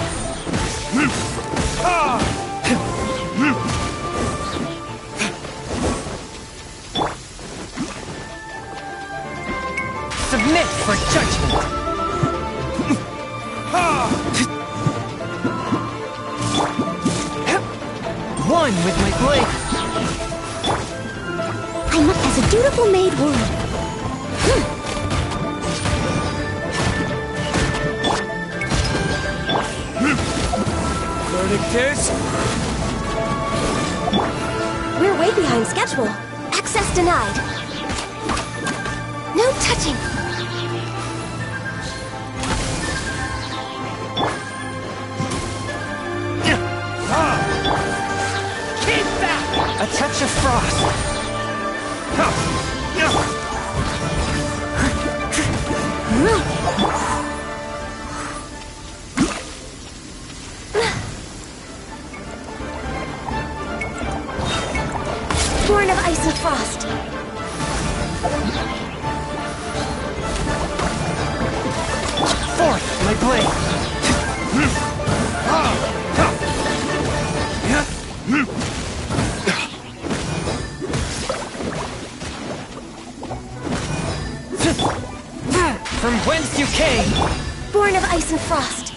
Submit for judgment. One with my blade. I must as a dutiful maid would. Verdict is... We're way behind schedule. Access denied. No touching. Keep back! A touch of frost. Born of ice and frost. Forth, my blade. From whence you came. Born of ice and frost.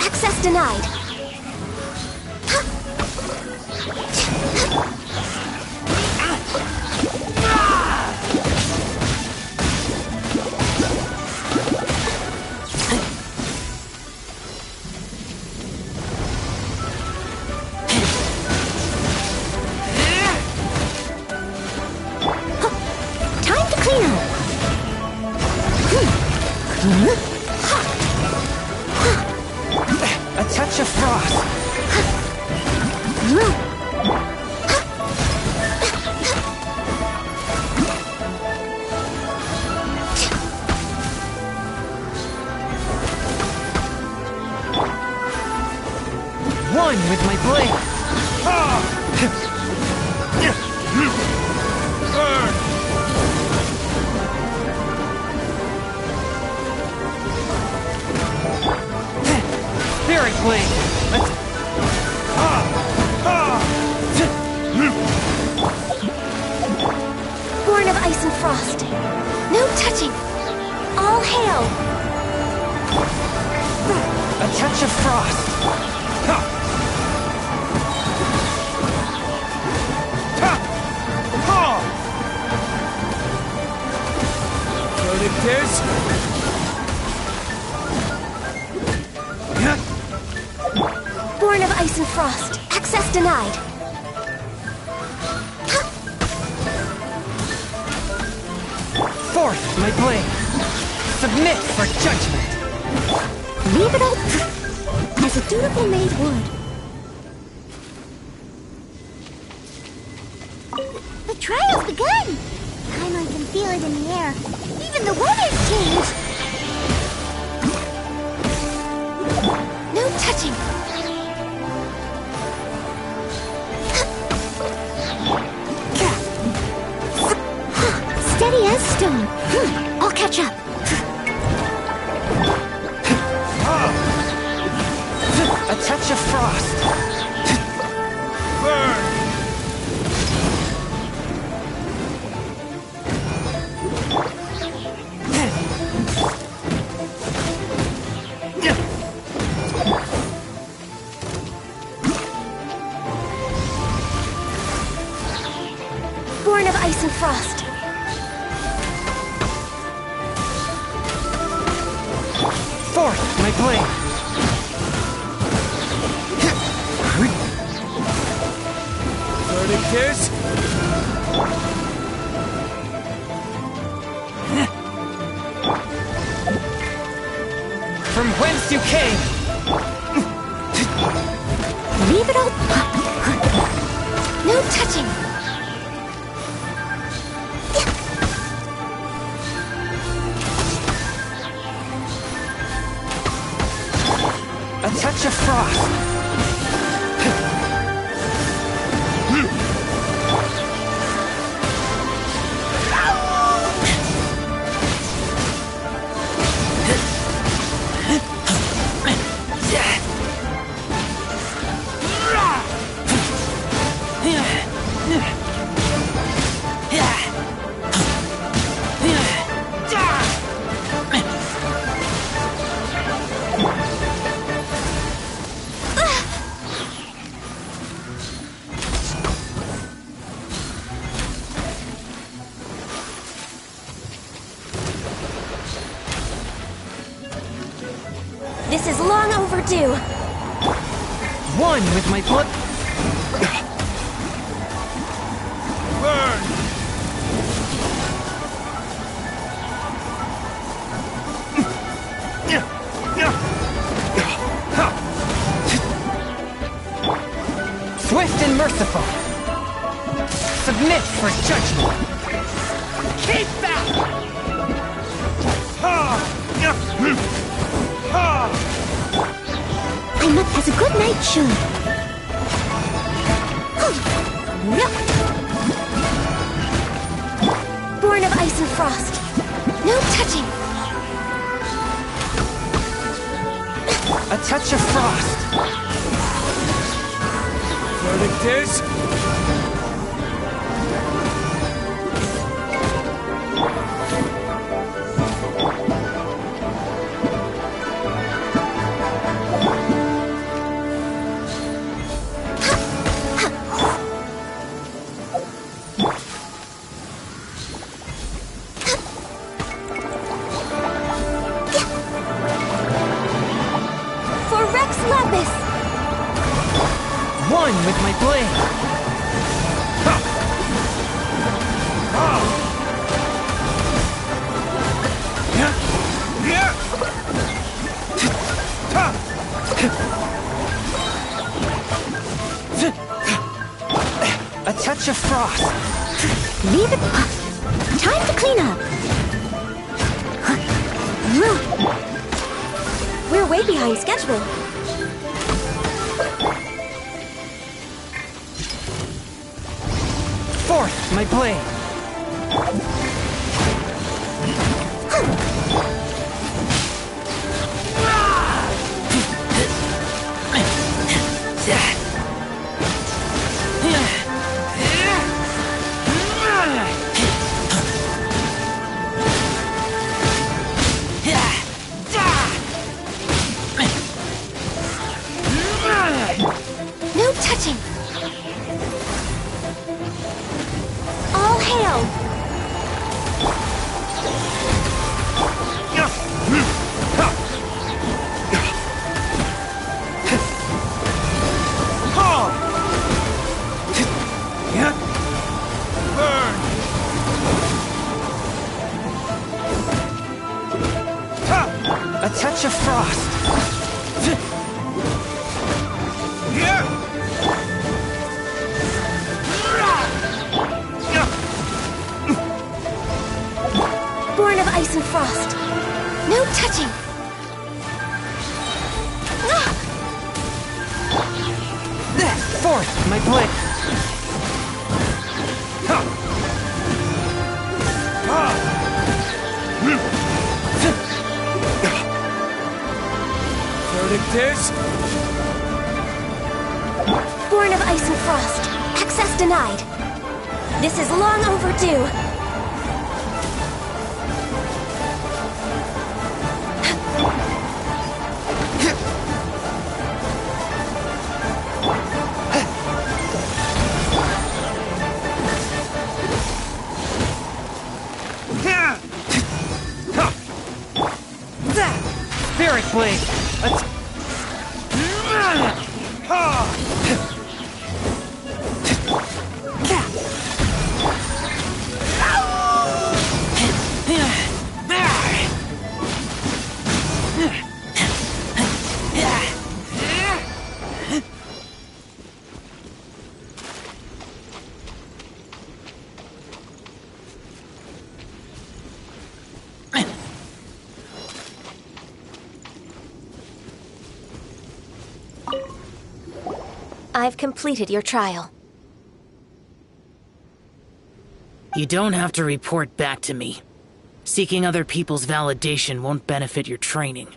Access denied. Time to clean up. A touch of frost. One with my blade. Burn! Spirit blade. Born of ice and frost. No touching. All hail. A touch of frost. ice and frost. Access denied. Forth, my blade. Submit for judgment. Leave it all as a dutiful maid would. The trial's begun! Paimon can feel it in the air. Even the weather's changed! No touching. Steady as stone. I'll catch up. A touch of frost. Burn! Born of ice and frost. Forth, my blade. Verdict is... From whence you came. Leave it all. No touching. A touch of frost. This is long overdue. One with my blood. Burn! Swift and merciful. Submit for judgment. Keep that! I'm up as a good night should. Born of ice and frost. No touching. A touch of frost. Verdict is... For Rex Lapis. One with my blade. A touch of frost. Leave it. Time to clean up. We're way behind schedule. Forth, my blade. No touching. All hail. frost. No touching. Forth, my blade. Verdict is... Born of ice and frost. Access denied. This is long overdue. Spirit blade. Let's... I've completed your trial. You don't have to report back to me. Seeking other people's validation won't benefit your training.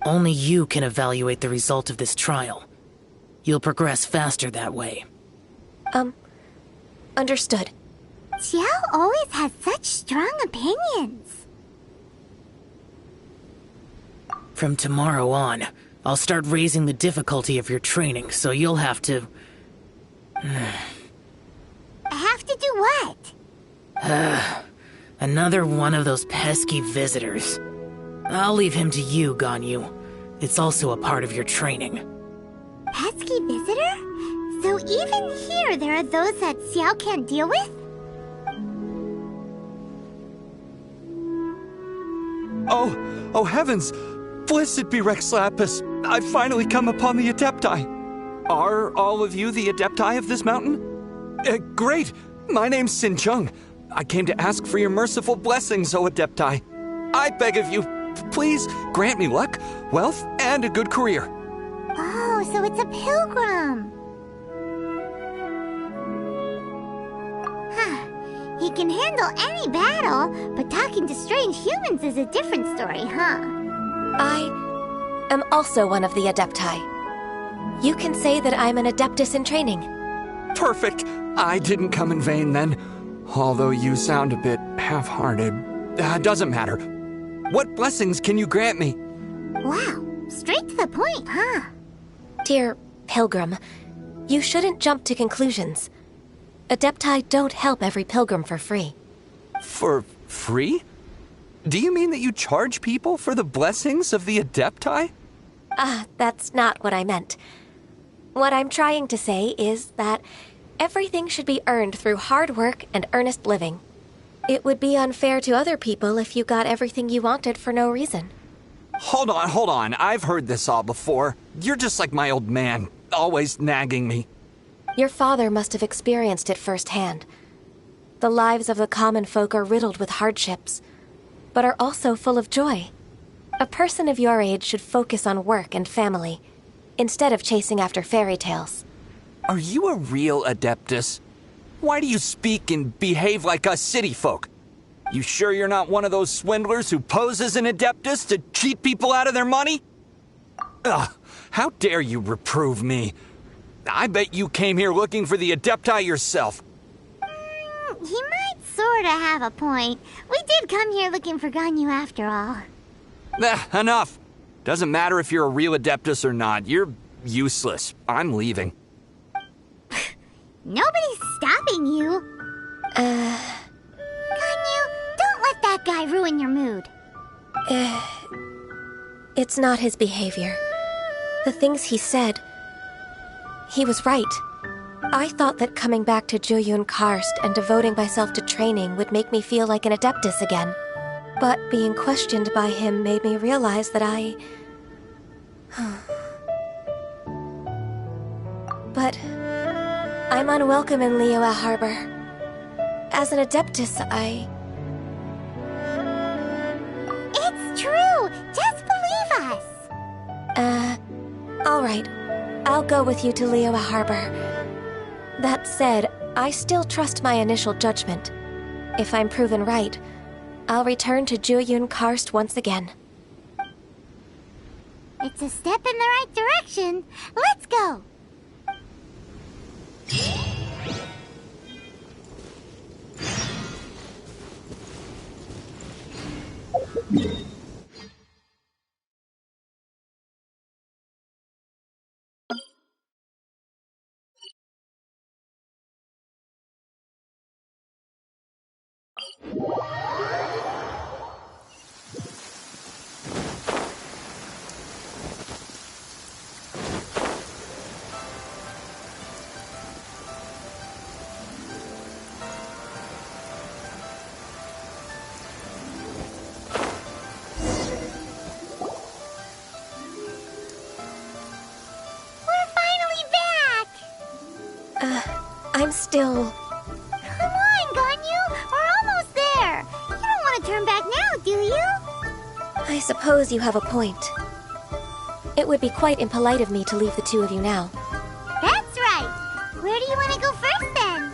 Only you can evaluate the result of this trial. You'll progress faster that way. Understood. Xiao always has such strong opinions. From tomorrow on, I'll start raising the difficulty of your training, so you'll have to... Have to do what? Another one of those pesky visitors. I'll leave him to you, Ganyu. It's also a part of your training. Pesky visitor? So even here there are those that Xiao can't deal with? Oh heavens! Blessed be Rex Lapis! I've finally come upon the Adepti! Are all of you the Adepti of this mountain? Great! My name's Sin Chung. I came to ask for your merciful blessings, O Adepti. I beg of you, please grant me luck, wealth, and a good career. Oh, so it's a pilgrim. Huh. He can handle any battle, but talking to strange humans is a different story, huh? I am also one of the Adepti. You can say that I'm an Adeptus in training. Perfect. I didn't come in vain then. Although you sound a bit half-hearted. Doesn't matter. What blessings can you grant me? Wow, straight to the point, huh? Dear Pilgrim, you shouldn't jump to conclusions. Adepti don't help every pilgrim for free. For free? Do you mean that you charge people for the blessings of the Adepti? That's not what I meant. What I'm trying to say is that everything should be earned through hard work and earnest living. It would be unfair to other people if you got everything you wanted for no reason. Hold on. I've heard this all before. You're just like my old man, always nagging me. Your father must have experienced it firsthand. The lives of the common folk are riddled with hardships, but are also full of joy. A person of your age should focus on work and family, instead of chasing after fairy tales. Are you a real Adeptus? Why do you speak and behave like us city folk? You sure you're not one of those swindlers who pose as an Adeptus to cheat people out of their money? Ugh, how dare you reprove me? I bet you came here looking for the Adepti yourself. He might sorta have a point. We did come here looking for Ganyu after all. Enough. Doesn't matter if you're a real Adeptus or not. You're useless. I'm leaving. Nobody's stopping you. Ganyu, don't let that guy ruin your mood. It's not his behavior. The things he said... He was right. I thought that coming back to Juyun Karst and devoting myself to training would make me feel like an Adeptus again. But being questioned by him made me realize that But I'm unwelcome in Liyue Harbor. As an Adeptus, All right, I'll go with you to Liyue Harbor. That said, I still trust my initial judgment. If I'm proven right, I'll return to Jueyun Karst once again. It's a step in the right direction. Let's go! I'm still... Come on, Ganyu! We're almost there! You don't want to turn back now, do you? I suppose you have a point. It would be quite impolite of me to leave the two of you now. That's right! Where do you want to go first, then?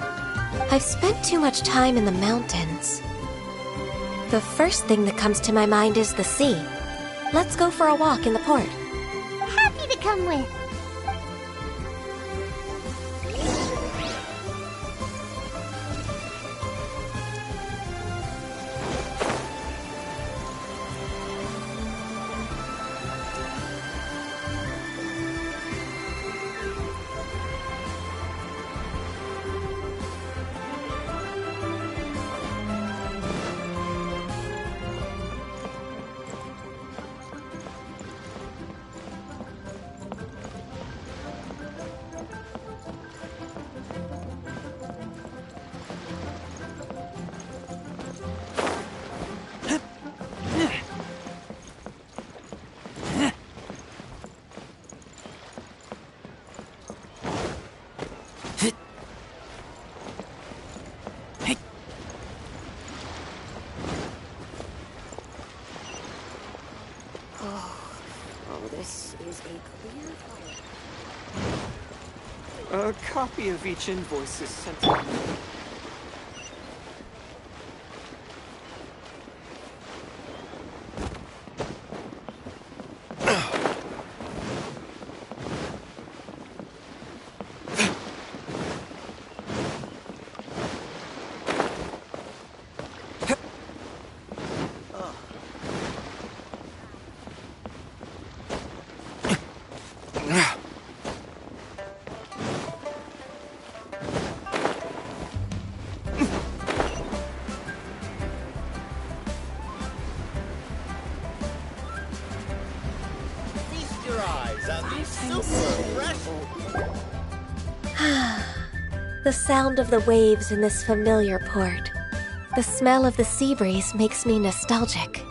I've spent too much time in the mountains. The first thing that comes to my mind is the sea. Let's go for a walk in the port. Happy to come with. A copy of each invoice is sent. The sound of the waves in this familiar port. The smell of the sea breeze makes me nostalgic.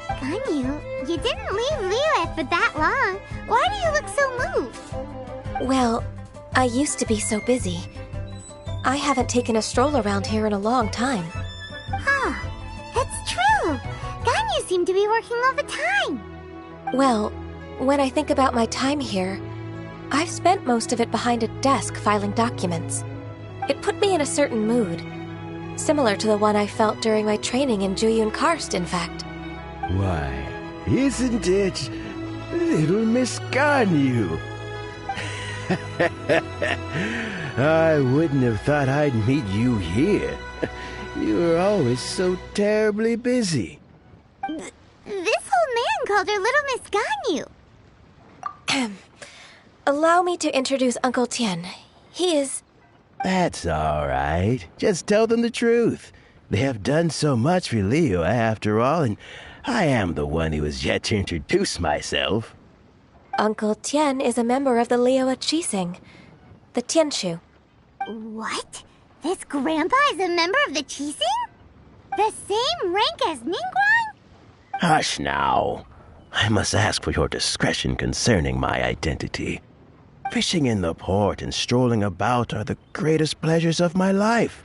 Ganyu, you didn't leave Liyue for that long. Why do you look so moved? Well, I used to be so busy. I haven't taken a stroll around here in a long time. Huh. It's true. Ganyu seemed to be working all the time. Well, when I think about my time here, I've spent most of it behind a desk filing documents. It put me in a certain mood, similar to the one I felt during my training in Jueyun Karst, in fact. Why, isn't it little Miss Ganyu? I wouldn't have thought I'd meet you here. You were always so terribly busy. This old man called her Little Miss Ganyu. Allow me to introduce Uncle Tien. He is... That's all right. Just tell them the truth. They have done so much for Liyue after all, and I am the one who has yet to introduce myself. Uncle Tien is a member of the Liyue Qixing, the Tianshu. What? This grandpa is a member of the Qixing? The same rank as Ningguang? Hush now. I must ask for your discretion concerning my identity. Fishing in the port and strolling about are the greatest pleasures of my life.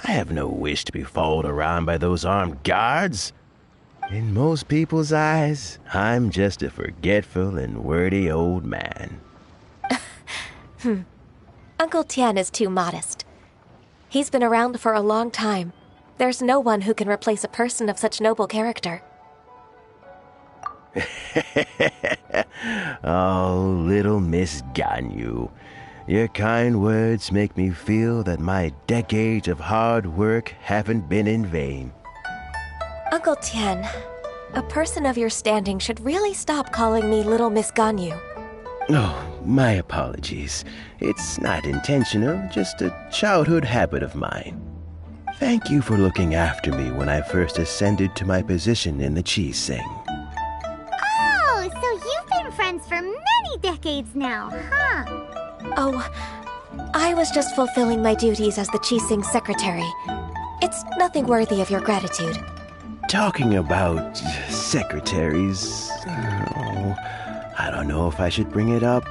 I have no wish to be followed around by those armed guards. In most people's eyes, I'm just a forgetful and wordy old man. Uncle Tian is too modest. He's been around for a long time. There's no one who can replace a person of such noble character. Oh, little Miss Ganyu. Your kind words make me feel that my decades of hard work haven't been in vain. Uncle Tian, a person of your standing should really stop calling me Little Miss Ganyu. Oh, my apologies. It's not intentional, just a childhood habit of mine. Thank you for looking after me when I first ascended to my position in the Chi Sing. Oh, so you've been friends for many decades now, huh? Oh, I was just fulfilling my duties as the Chi Sing secretary. It's nothing worthy of your gratitude. Talking about secretaries... Oh, I don't know if I should bring it up.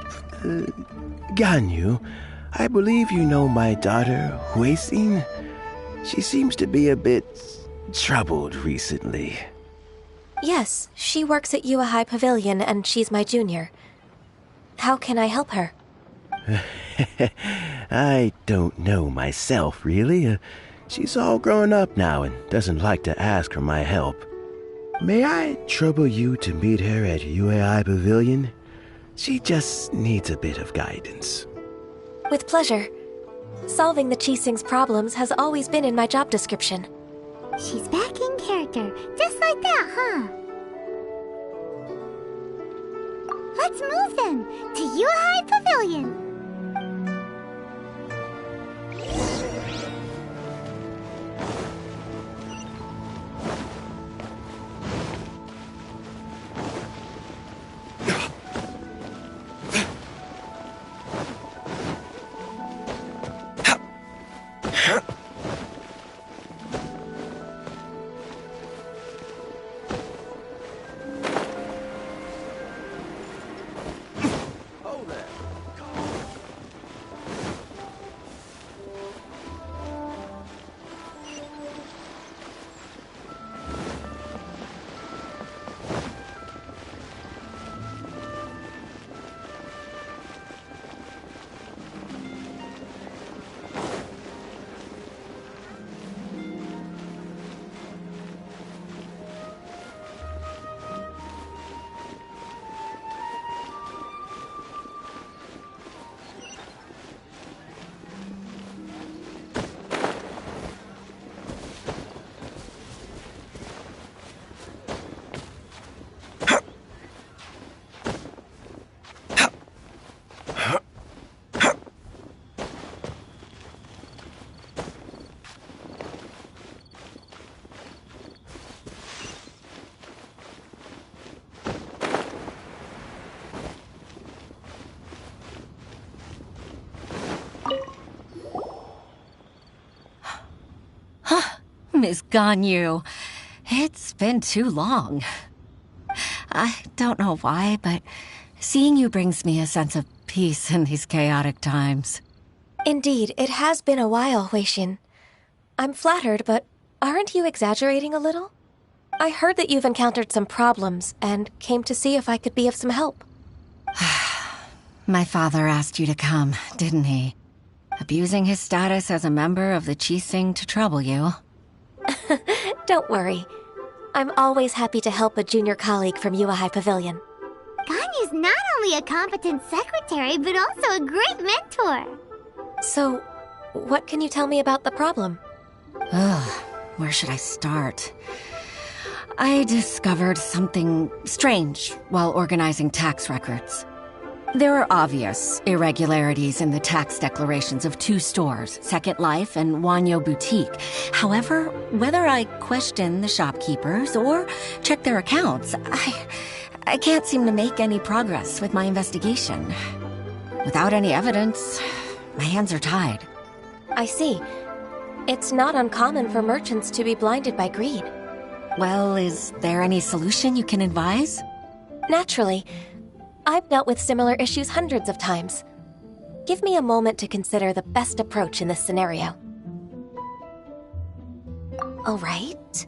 Ganyu, I believe you know my daughter, Huixin. She seems to be a bit troubled recently. Yes, she works at Yua High Pavilion and she's my junior. How can I help her? I don't know myself, really. She's all grown up now and doesn't like to ask for my help. May I trouble you to meet her at UAI Pavilion? She just needs a bit of guidance. With pleasure. Solving the Chi Sing's problems has always been in my job description. She's back in character, just like that, huh? Let's move then, to Yuhai Pavilion. Miss Ganyu, it's been too long. I don't know why, but seeing you brings me a sense of peace in these chaotic times. Indeed, it has been a while, Huixin. I'm flattered, but aren't you exaggerating a little? I heard that you've encountered some problems and came to see if I could be of some help. My father asked you to come, didn't he? Abusing his status as a member of the Chi Sing to trouble you. Don't worry. I'm always happy to help a junior colleague from Yua High Pavilion. Ganyu's not only a competent secretary, but also a great mentor. So, what can you tell me about the problem? Where should I start? I discovered something strange while organizing tax records. There are obvious irregularities in the tax declarations of two stores, Second Life and Wanyo Boutique. However, whether I question the shopkeepers or check their accounts, I can't seem to make any progress with my investigation. Without any evidence, my hands are tied. I see. It's not uncommon for merchants to be blinded by greed. Well, is there any solution you can advise? Naturally. I've dealt with similar issues hundreds of times. Give me a moment to consider the best approach in this scenario. All right.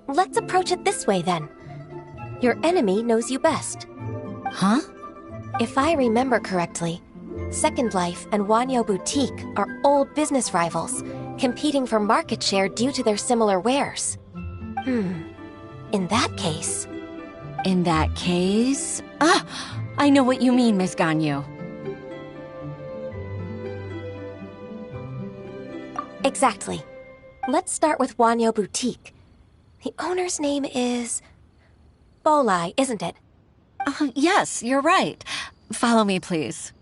Let's approach it this way, then. Your enemy knows you best. Huh? If I remember correctly, Second Life and Wanyo Boutique are old business rivals, competing for market share due to their similar wares. In that case... In that case... I know what you mean, Miss Ganyu. Exactly. Let's start with Wanyo Boutique. The owner's name is... Bolai, isn't it? Yes, you're right. Follow me, please.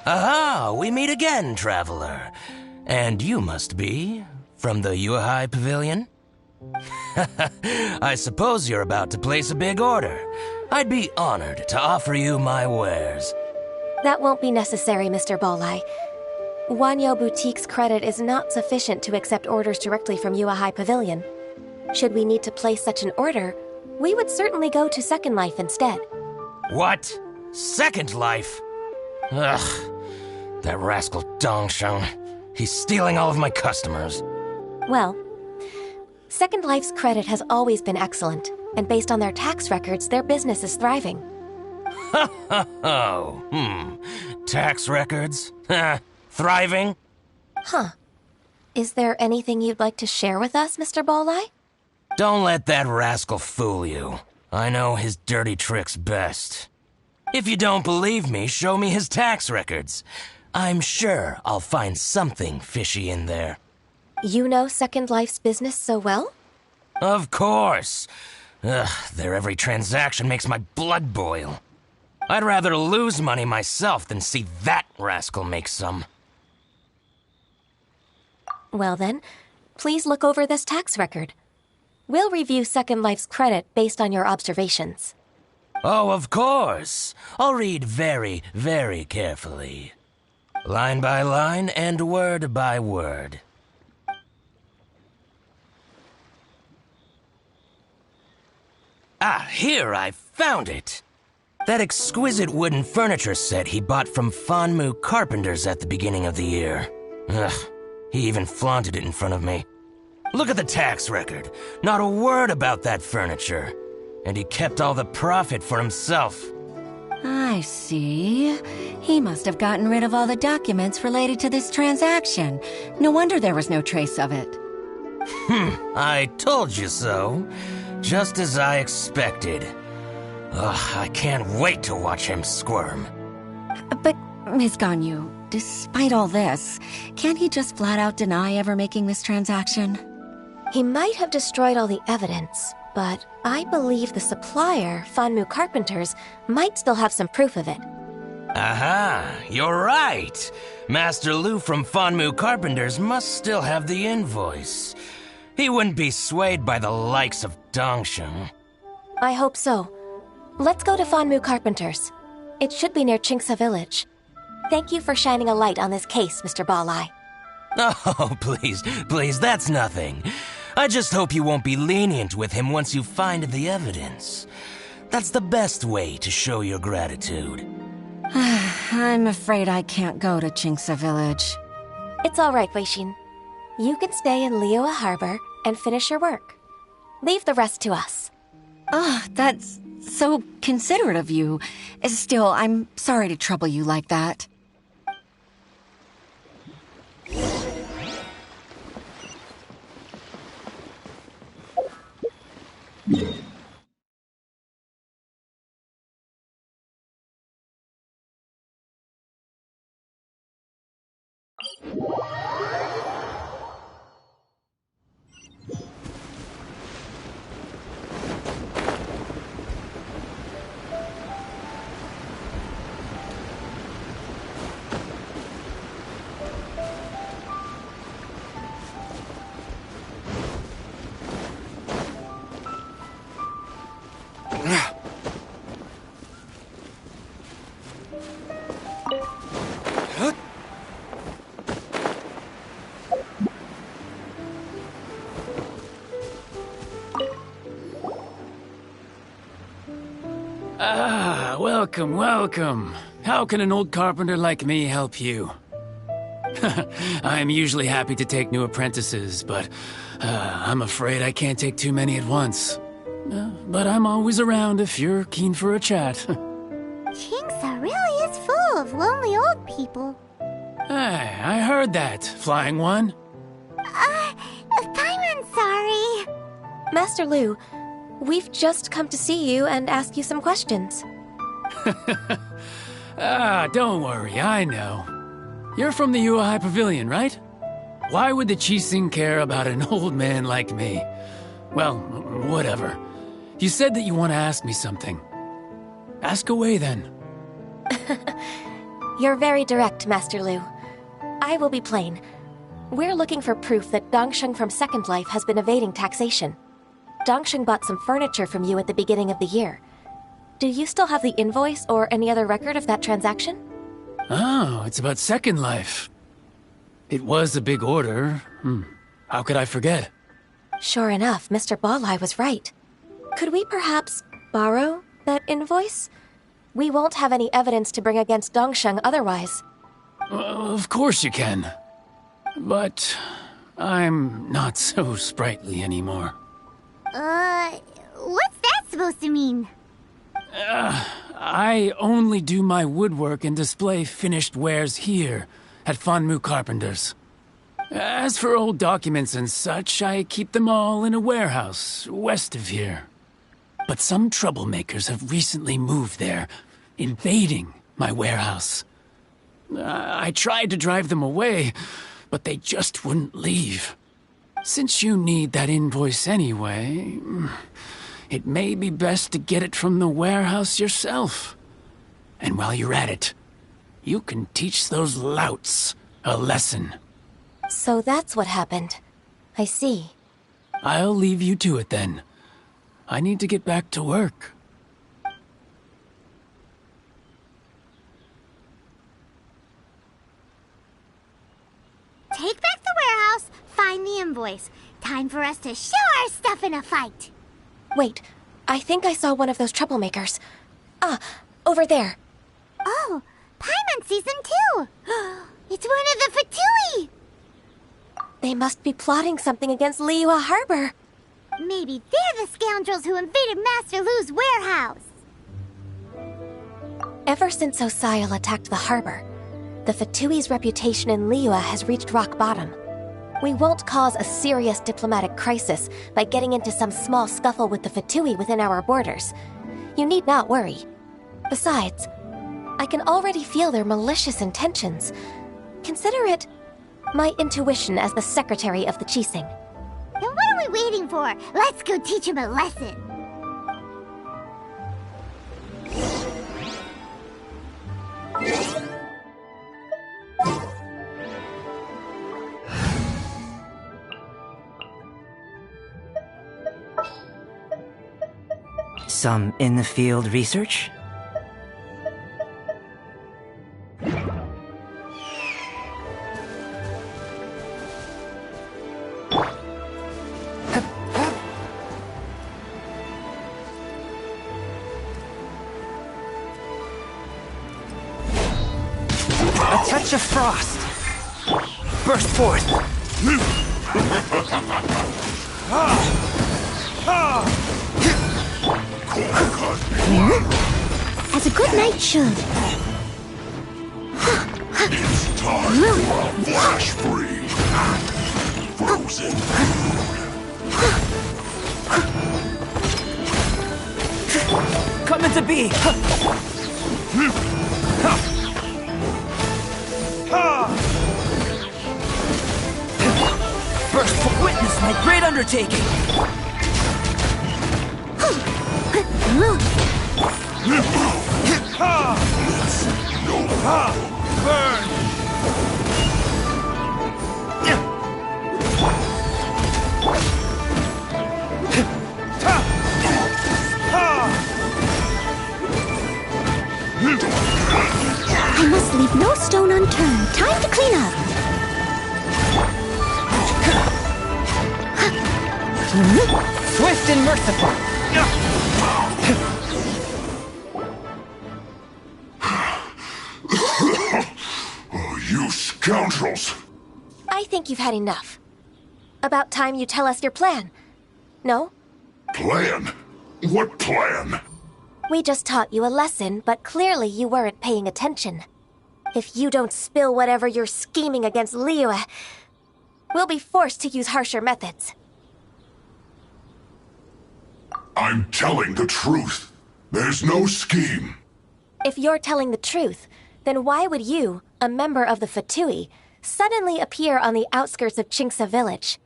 Aha! We meet again, traveler. And you must be from the Yuehai Pavilion? I suppose you're about to place a big order. I'd be honored to offer you my wares. That won't be necessary, Mr. Bolai. Wanyo Boutique's credit is not sufficient to accept orders directly from Yuehai Pavilion. Should we need to place such an order, we would certainly go to Second Life instead. What? Second Life? Ugh. That rascal Dongsheng. He's stealing all of my customers. Well, Second Life's credit has always been excellent, and based on their tax records, their business is thriving. Tax records? Thriving? Huh. Is there anything you'd like to share with us, Mr. Bolai? Don't let that rascal fool you. I know his dirty tricks best. If you don't believe me, show me his tax records. I'm sure I'll find something fishy in there. You know Second Life's business so well? Of course. Ugh, their every transaction makes my blood boil. I'd rather lose money myself than see that rascal make some. Well then, please look over this tax record. We'll review Second Life's credit based on your observations. Oh, of course. I'll read very, very carefully. Line by line and word by word. Ah, here, I found it. That exquisite wooden furniture set he bought from Fanmu Carpenters at the beginning of the year. Ugh, he even flaunted it in front of me. Look at the tax record. Not a word about that furniture. And he kept all the profit for himself. I see. He must have gotten rid of all the documents related to this transaction. No wonder there was no trace of it. I told you so. Just as I expected. Ugh, I can't wait to watch him squirm. But, Ms. Ganyu, despite all this, can't he just flat out deny ever making this transaction? He might have destroyed all the evidence, but I believe the supplier, Fanmu Carpenters, might still have some proof of it. Aha, you're right. Master Lu from Fanmu Carpenters must still have the invoice. He wouldn't be swayed by the likes of Dongsheng. I hope so. Let's go to Fanmu Carpenters. It should be near Chingsa Village. Thank you for shining a light on this case, Mr. Bolai. Oh, please, that's nothing. I just hope you won't be lenient with him once you find the evidence. That's the best way to show your gratitude. I'm afraid I can't go to Chingsa Village. It's all right, Weishin. You can stay in Liyue Harbor and finish your work. Leave the rest to us. Oh, that's so considerate of you. Still, I'm sorry to trouble you like that. Ah, welcome, welcome. How can an old carpenter like me help you? I'm usually happy to take new apprentices, but I'm afraid I can't take too many at once. But I'm always around if you're keen for a chat. Kingsa really is full of lonely old people. Hey, I heard that, Flying One. Paimon's sorry. Master Lu, we've just come to see you and ask you some questions. Don't worry, I know. You're from the Yuehai Pavilion, right? Why would the Qixing care about an old man like me? Well, whatever. You said that you want to ask me something. Ask away, then. You're very direct, Master Lu. I will be plain. We're looking for proof that Dongsheng from Second Life has been evading taxation. Dongsheng bought some furniture from you at the beginning of the year. Do you still have the invoice or any other record of that transaction? Oh, it's about Second Life. It was a big order. How could I forget? Sure enough, Mr. Balai was right. Could we perhaps borrow that invoice? We won't have any evidence to bring against Dongsheng otherwise. Of course you can. But I'm not so sprightly anymore. What's that supposed to mean? I only do my woodwork and display finished wares here at Fanmu Carpenters. As for old documents and such, I keep them all in a warehouse west of here. But some troublemakers have recently moved there, invading my warehouse. I tried to drive them away, but they just wouldn't leave. Since you need that invoice anyway, it may be best to get it from the warehouse yourself. And while you're at it, you can teach those louts a lesson. So that's what happened. I see. I'll leave you to it then. I need to get back to work. Take back the warehouse, find the invoice. Time for us to show our stuff in a fight. Wait, I think I saw one of those troublemakers. Over there. Oh, Paimon sees them too. It's one of the Fatui. They must be plotting something against Liyue Harbor. Maybe they're the scoundrels who invaded Master Lu's warehouse. Ever since Osial attacked the harbor, the Fatui's reputation in Liyue has reached rock bottom. We won't cause a serious diplomatic crisis by getting into some small scuffle with the Fatui within our borders. You need not worry. Besides, I can already feel their malicious intentions. Consider it my intuition as the secretary of the Qixing. Then what are we waiting for? Let's go teach him a lesson. Some in-the-field research? A touch of frost! Burst forth! As a good knight should. It's time. Flash freeze. Frozen food. Come into be! First to witness my great undertaking! Burn! I must leave no stone unturned. Time to clean up. Swift and merciful! neutrals. I think you've had enough. About time you tell us your plan. No? Plan? What plan? We just taught you a lesson, but clearly you weren't paying attention. If you don't spill whatever you're scheming against Liyue, we'll be forced to use harsher methods. I'm telling the truth. There's no scheme. If you're telling the truth, then why would you, a member of the Fatui, suddenly appear on the outskirts of Chinksa village?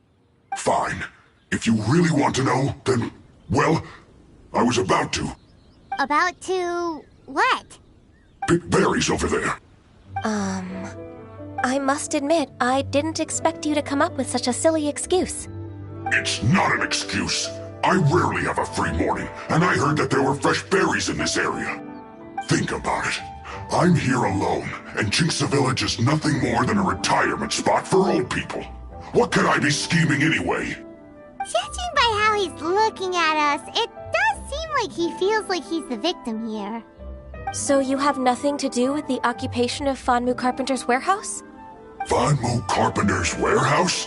Fine. If you really want to know, then, well, I was about to. About to... what? Pick berries over there. I must admit, I didn't expect you to come up with such a silly excuse. It's not an excuse. I rarely have a free morning, and I heard that there were fresh berries in this area. Think about it. I'm here alone, and Chinksa Village is nothing more than a retirement spot for old people. What could I be scheming anyway? Judging by how he's looking at us, it does seem like he feels like he's the victim here. So you have nothing to do with the occupation of Fanmu Carpenter's warehouse? Fanmu Carpenter's warehouse?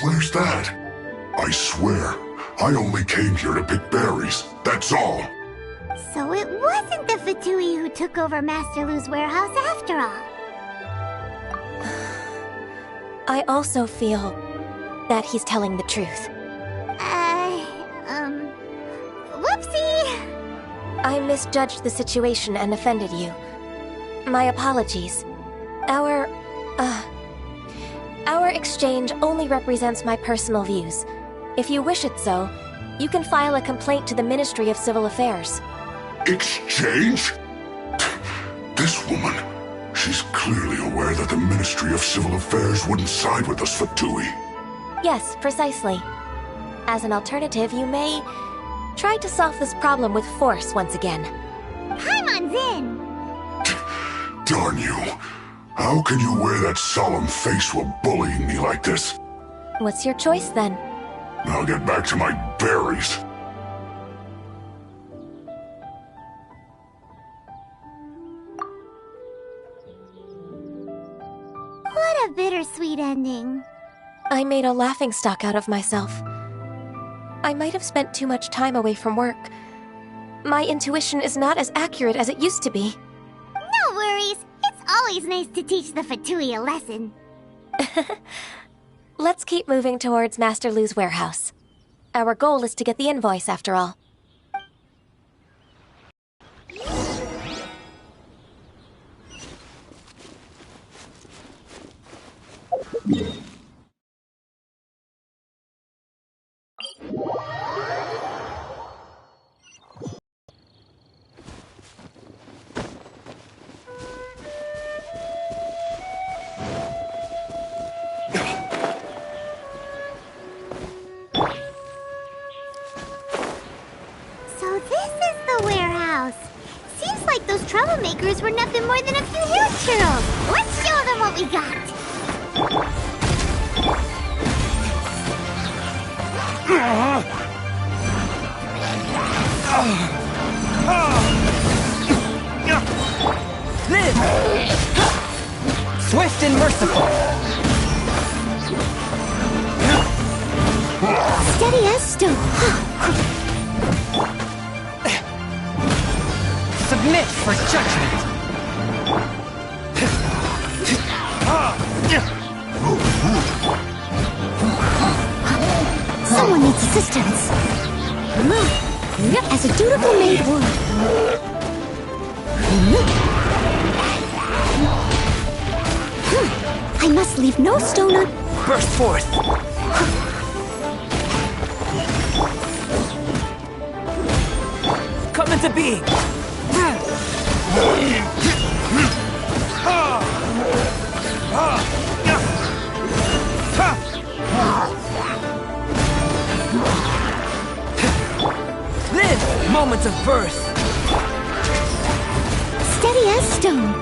Where's that? I swear, I only came here to pick berries, that's all. So it wasn't the Fatui who took over Master Lu's warehouse after all. I also feel that he's telling the truth. Whoopsie! I misjudged the situation and offended you. My apologies. Our exchange only represents my personal views. If you wish it so, you can file a complaint to the Ministry of Civil Affairs. Exchange? This woman, she's clearly aware that the Ministry of Civil Affairs wouldn't side with us Fatui. Yes, precisely. As an alternative, you may try to solve this problem with force once again. Paimon's in! Darn you. How can you wear that solemn face while bullying me like this? What's your choice, then? I'll get back to my berries. What a bittersweet ending. I made a laughingstock out of myself. I might have spent too much time away from work. My intuition is not as accurate as it used to be. No worries. It's always nice to teach the Fatui a lesson. Let's keep moving towards Master Lu's warehouse. Our goal is to get the invoice, after all. Troublemakers were nothing more than a few hill churls. Let's show them what we got. Live! Swift and merciful. Steady as stone. Submit for judgment! Someone needs assistance. As a dutiful maid would. I must leave no stone un... Burst forth! Come into being! Live! Moments of birth! Steady as stone.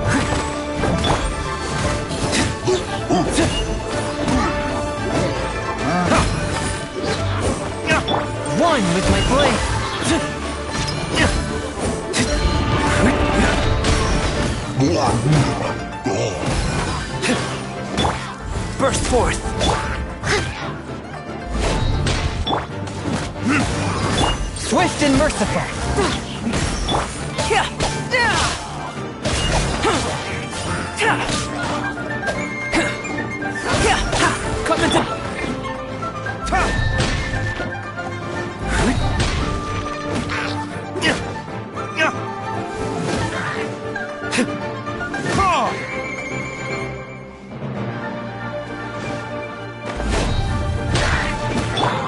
One with my blade! Burst forth! Swift and merciful! Come into...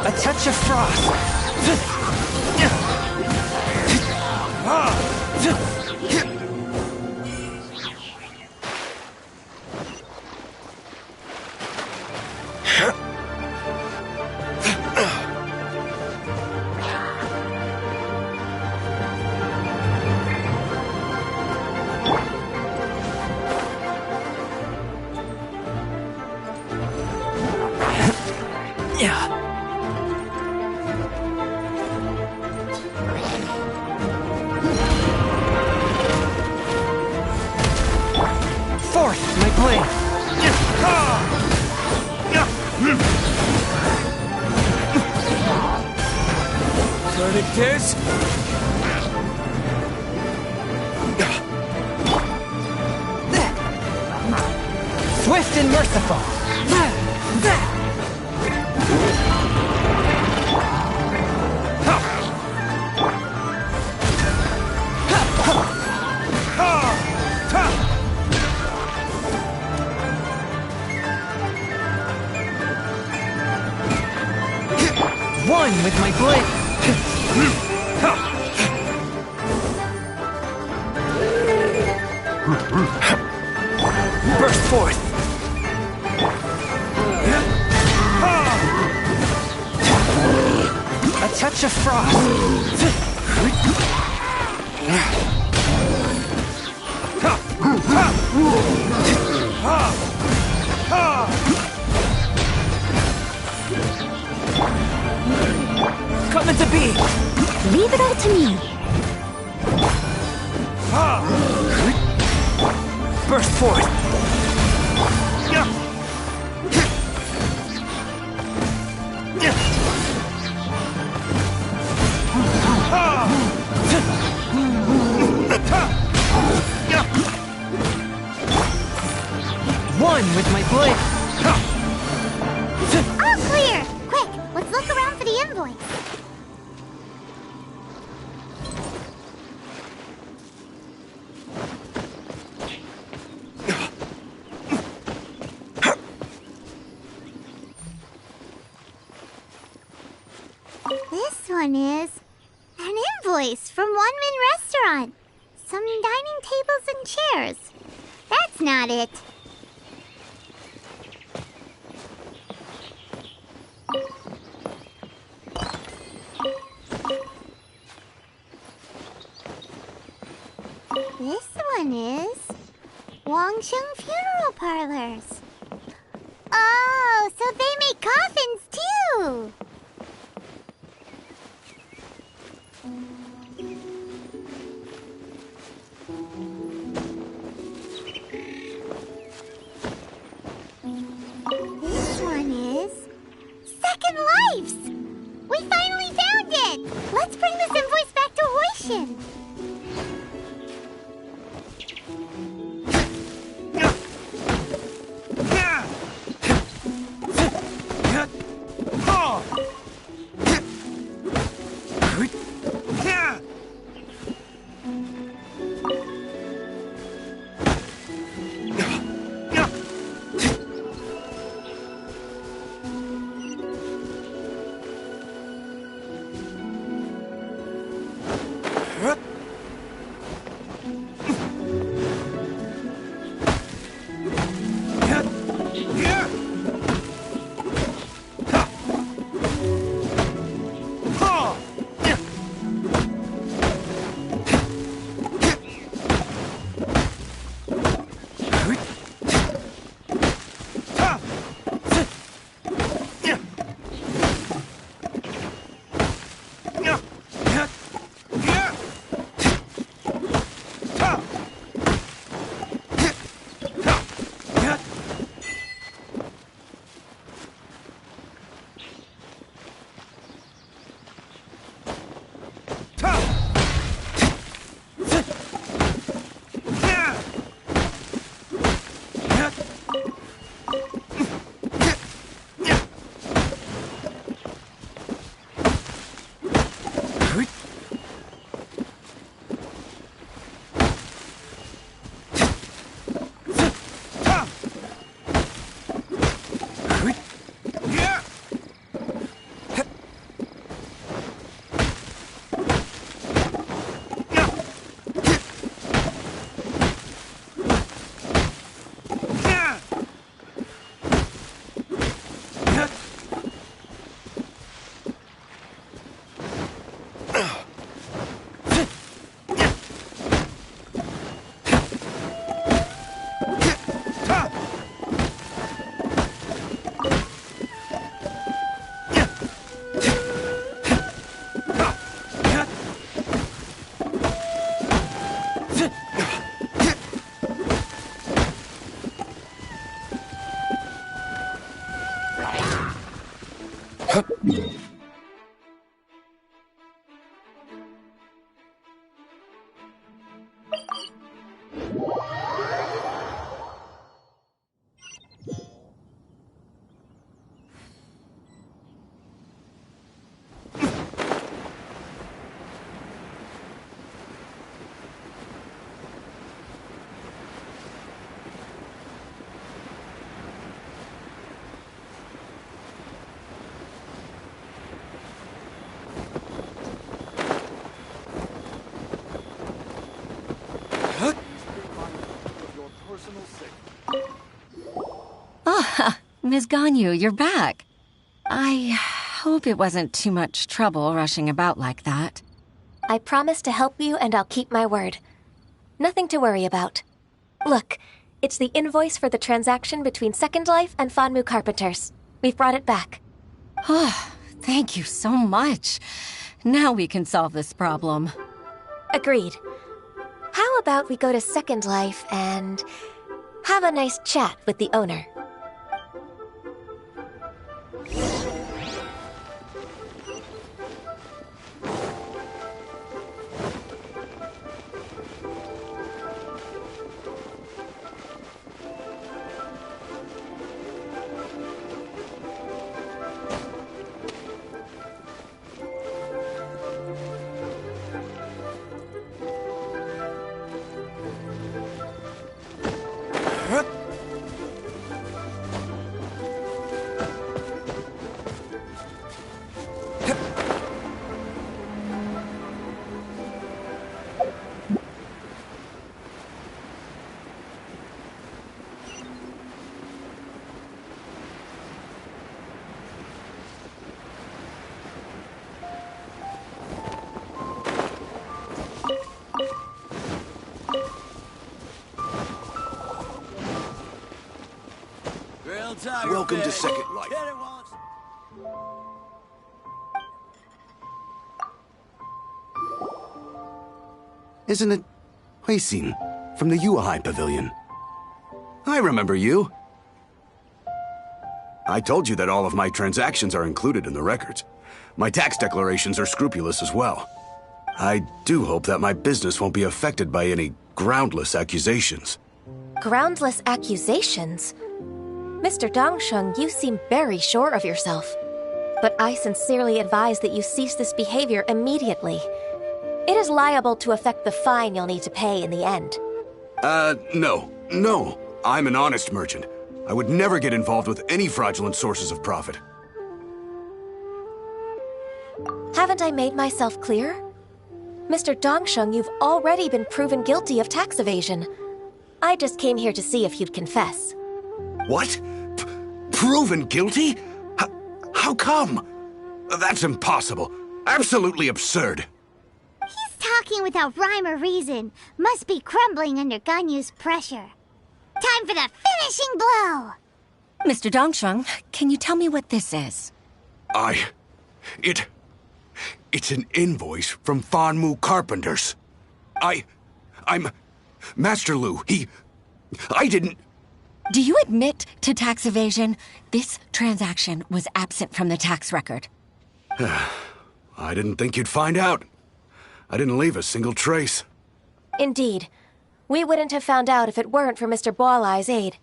A touch of frost! Forth, my blade! Verdict is... Swift and merciful! One with my blade! Burst forth! A touch of frost! Come into be! Leave it all to me. Burst forth! One with my blade! All clear! Quick, let's look around for the invoice. This one is an invoice from One Man Restaurant. Some dining tables and chairs. That's not it. This one is Wangsheng Funeral Parlors. Oh, so they make coffins too. This one is Second Lives. We finally found it. Let's bring this invoice back to Hoishin. Ah, Ms. Ganyu, you're back. I hope it wasn't too much trouble rushing about like that. I promise to help you and I'll keep my word. Nothing to worry about. Look, it's the invoice for the transaction between Second Life and Fanmu Carpenters. We've brought it back. Oh, thank you so much. Now we can solve this problem. Agreed. How about we go to Second Life and have a nice chat with the owner? Welcome to Second Life. Isn't it Huixin from the Yuehai Pavilion? I remember you. I told you that all of my transactions are included in the records. My tax declarations are scrupulous as well. I do hope that my business won't be affected by any groundless accusations. Groundless accusations? Mr. Dongsheng, you seem very sure of yourself. But I sincerely advise that you cease this behavior immediately. It is liable to affect the fine you'll need to pay in the end. No. I'm an honest merchant. I would never get involved with any fraudulent sources of profit. Haven't I made myself clear? Mr. Dongsheng, you've already been proven guilty of tax evasion. I just came here to see if you'd confess. What? Proven guilty? How come? That's impossible. Absolutely absurd. He's talking without rhyme or reason. Must be crumbling under Ganyu's pressure. Time for the finishing blow! Mr. Dongsheng, can you tell me what this is? It's an invoice from Fanmu Carpenters. I'm Master Lu. I didn't... Do you admit to tax evasion? This transaction was absent from the tax record. I didn't think you'd find out. I didn't leave a single trace. Indeed. We wouldn't have found out if it weren't for Mr. Boalai's aid.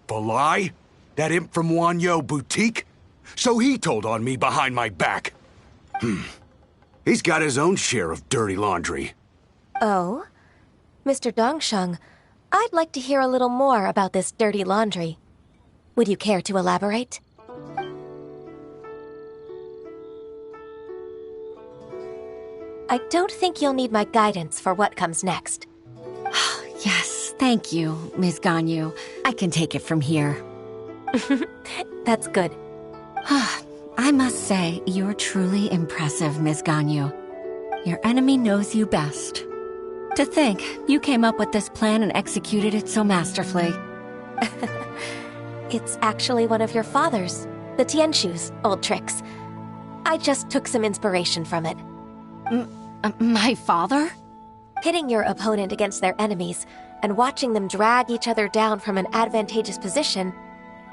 Boalai? That imp from Wanyo Boutique? So he told on me behind my back. He's got his own share of dirty laundry. Oh? Mr. Dongsheng, I'd like to hear a little more about this dirty laundry. Would you care to elaborate? I don't think you'll need my guidance for what comes next. Yes, thank you, Ms. Ganyu. I can take it from here. That's good. I must say, you're truly impressive, Ms. Ganyu. Your enemy knows you best. To think, you came up with this plan and executed it so masterfully. It's actually one of your father's, the Tianshu's, old tricks. I just took some inspiration from it. My father? Pitting your opponent against their enemies and watching them drag each other down from an advantageous position,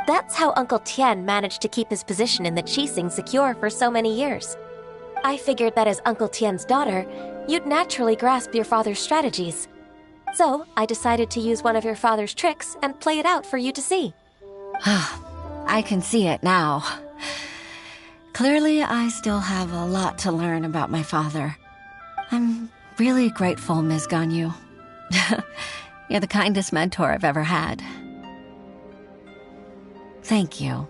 That's how Uncle Tian managed to keep his position in the Qixing secure for so many years. I figured that as Uncle Tian's daughter, you'd naturally grasp your father's strategies. So, I decided to use one of your father's tricks and play it out for you to see. I can see it now. Clearly, I still have a lot to learn about my father. I'm really grateful, Ms. Ganyu. You're the kindest mentor I've ever had. Thank you.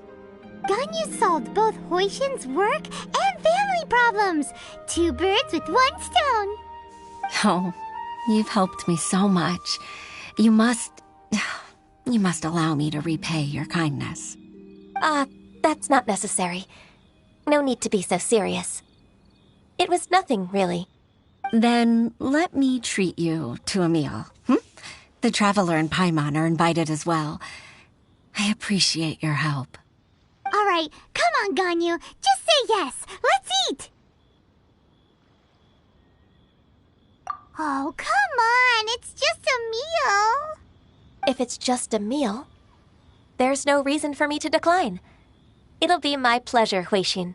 Ganyu solved both Huixin's work and family problems. 2 birds with 1 stone. Oh, you've helped me so much. You must allow me to repay your kindness. That's not necessary. No need to be so serious. It was nothing, really. Then let me treat you to a meal. The Traveler and Paimon are invited as well. I appreciate your help. All right, come on, Ganyu. Just say yes. Let's eat. Oh, come on. It's just a meal. If it's just a meal, there's no reason for me to decline. It'll be my pleasure, Huixin.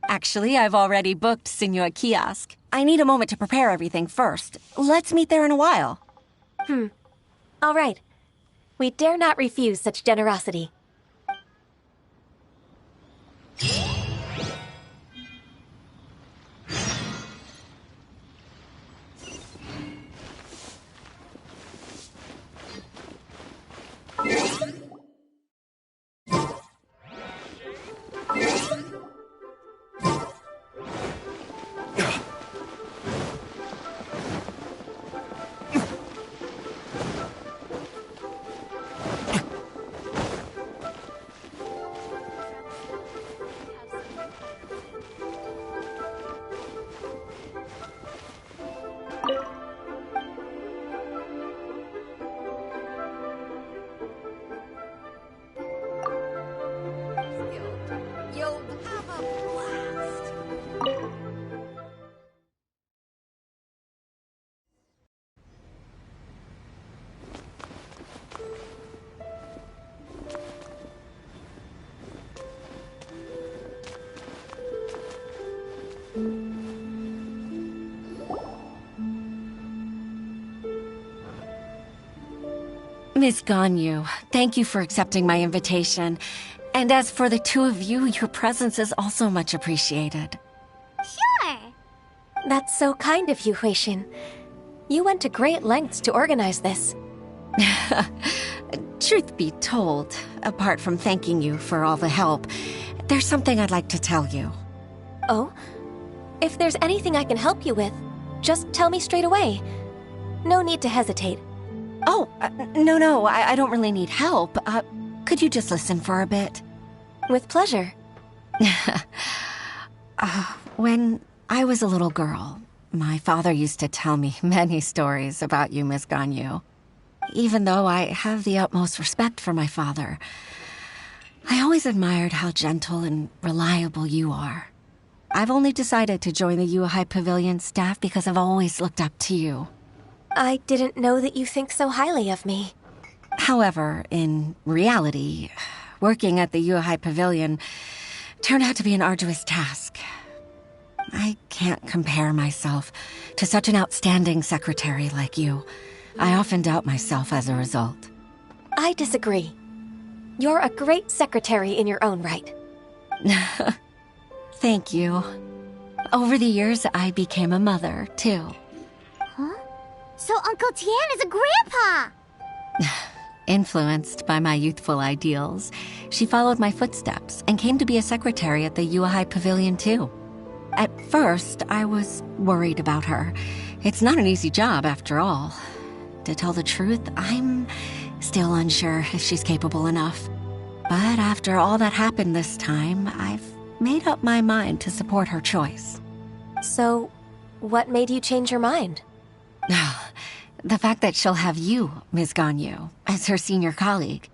Actually, I've already booked Sinua Kiosk. I need a moment to prepare everything first. Let's meet there in a while. All right. We dare not refuse such generosity. Miss Ganyu, thank you for accepting my invitation. And as for the 2 of you, your presence is also much appreciated. Sure. That's so kind of you, Huixin. You went to great lengths to organize this. Truth be told, apart from thanking you for all the help, there's something I'd like to tell you. Oh? If there's anything I can help you with, just tell me straight away. No need to hesitate. Oh, no, I don't really need help. Could you just listen for a bit? With pleasure. When I was a little girl, my father used to tell me many stories about you, Miss Ganyu. Even though I have the utmost respect for my father, I always admired how gentle and reliable you are. I've only decided to join the Yuehai Pavilion staff because I've always looked up to you. I didn't know that you think so highly of me. However, in reality, working at the Yuehai Pavilion turned out to be an arduous task. I can't compare myself to such an outstanding secretary like you. I often doubt myself as a result. I disagree. You're a great secretary in your own right. Thank you. Over the years, I became a mother, too. Huh? So Uncle Tian is a grandpa! Influenced by my youthful ideals, she followed my footsteps and came to be a secretary at the Yuehai Pavilion, too. At first, I was worried about her. It's not an easy job, after all. To tell the truth, I'm still unsure if she's capable enough. But after all that happened this time, I've made up my mind to support her choice. So, what made you change your mind? The fact that she'll have you, Ms. Ganyu, as her senior colleague.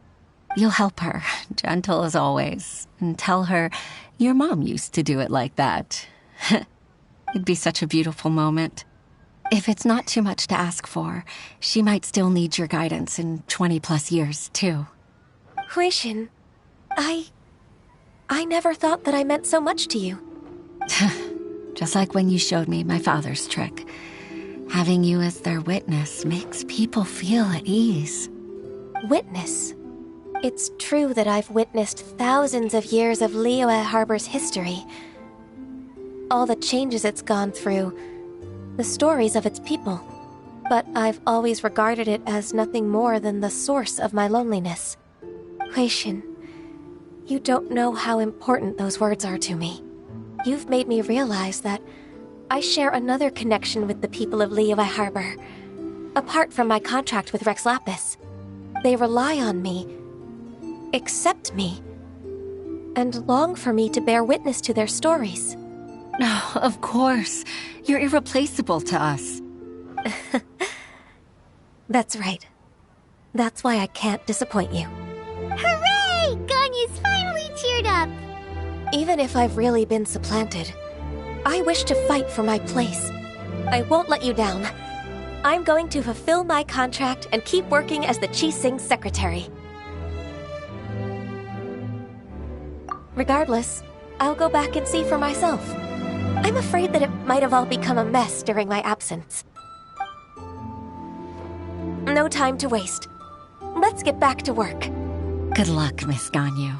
You'll help her, gentle as always, and tell her your mom used to do it like that. It'd be such a beautiful moment. If it's not too much to ask for, she might still need your guidance in 20+ years, too. Huishin, I never thought that I meant so much to you. Just like when you showed me my father's trick. Having you as their witness makes people feel at ease. Witness? It's true that I've witnessed thousands of years of Liyue Harbor's history. All the changes it's gone through, the stories of its people. But I've always regarded it as nothing more than the source of my loneliness. Huishin, you don't know how important those words are to me. You've made me realize that I share another connection with the people of Liyue Harbor. Apart from my contract with Rex Lapis, they rely on me, accept me, and long for me to bear witness to their stories. Oh, of course. You're irreplaceable to us. That's right. That's why I can't disappoint you. Hooray! Ganyu's finally cheered up! Even if I've really been supplanted, I wish to fight for my place. I won't let you down. I'm going to fulfill my contract and keep working as the Qixing's secretary. Regardless, I'll go back and see for myself. I'm afraid that it might have all become a mess during my absence. No time to waste. Let's get back to work. Good luck, Miss Ganyu.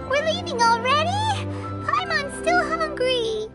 We're leaving already? I'm still hungry.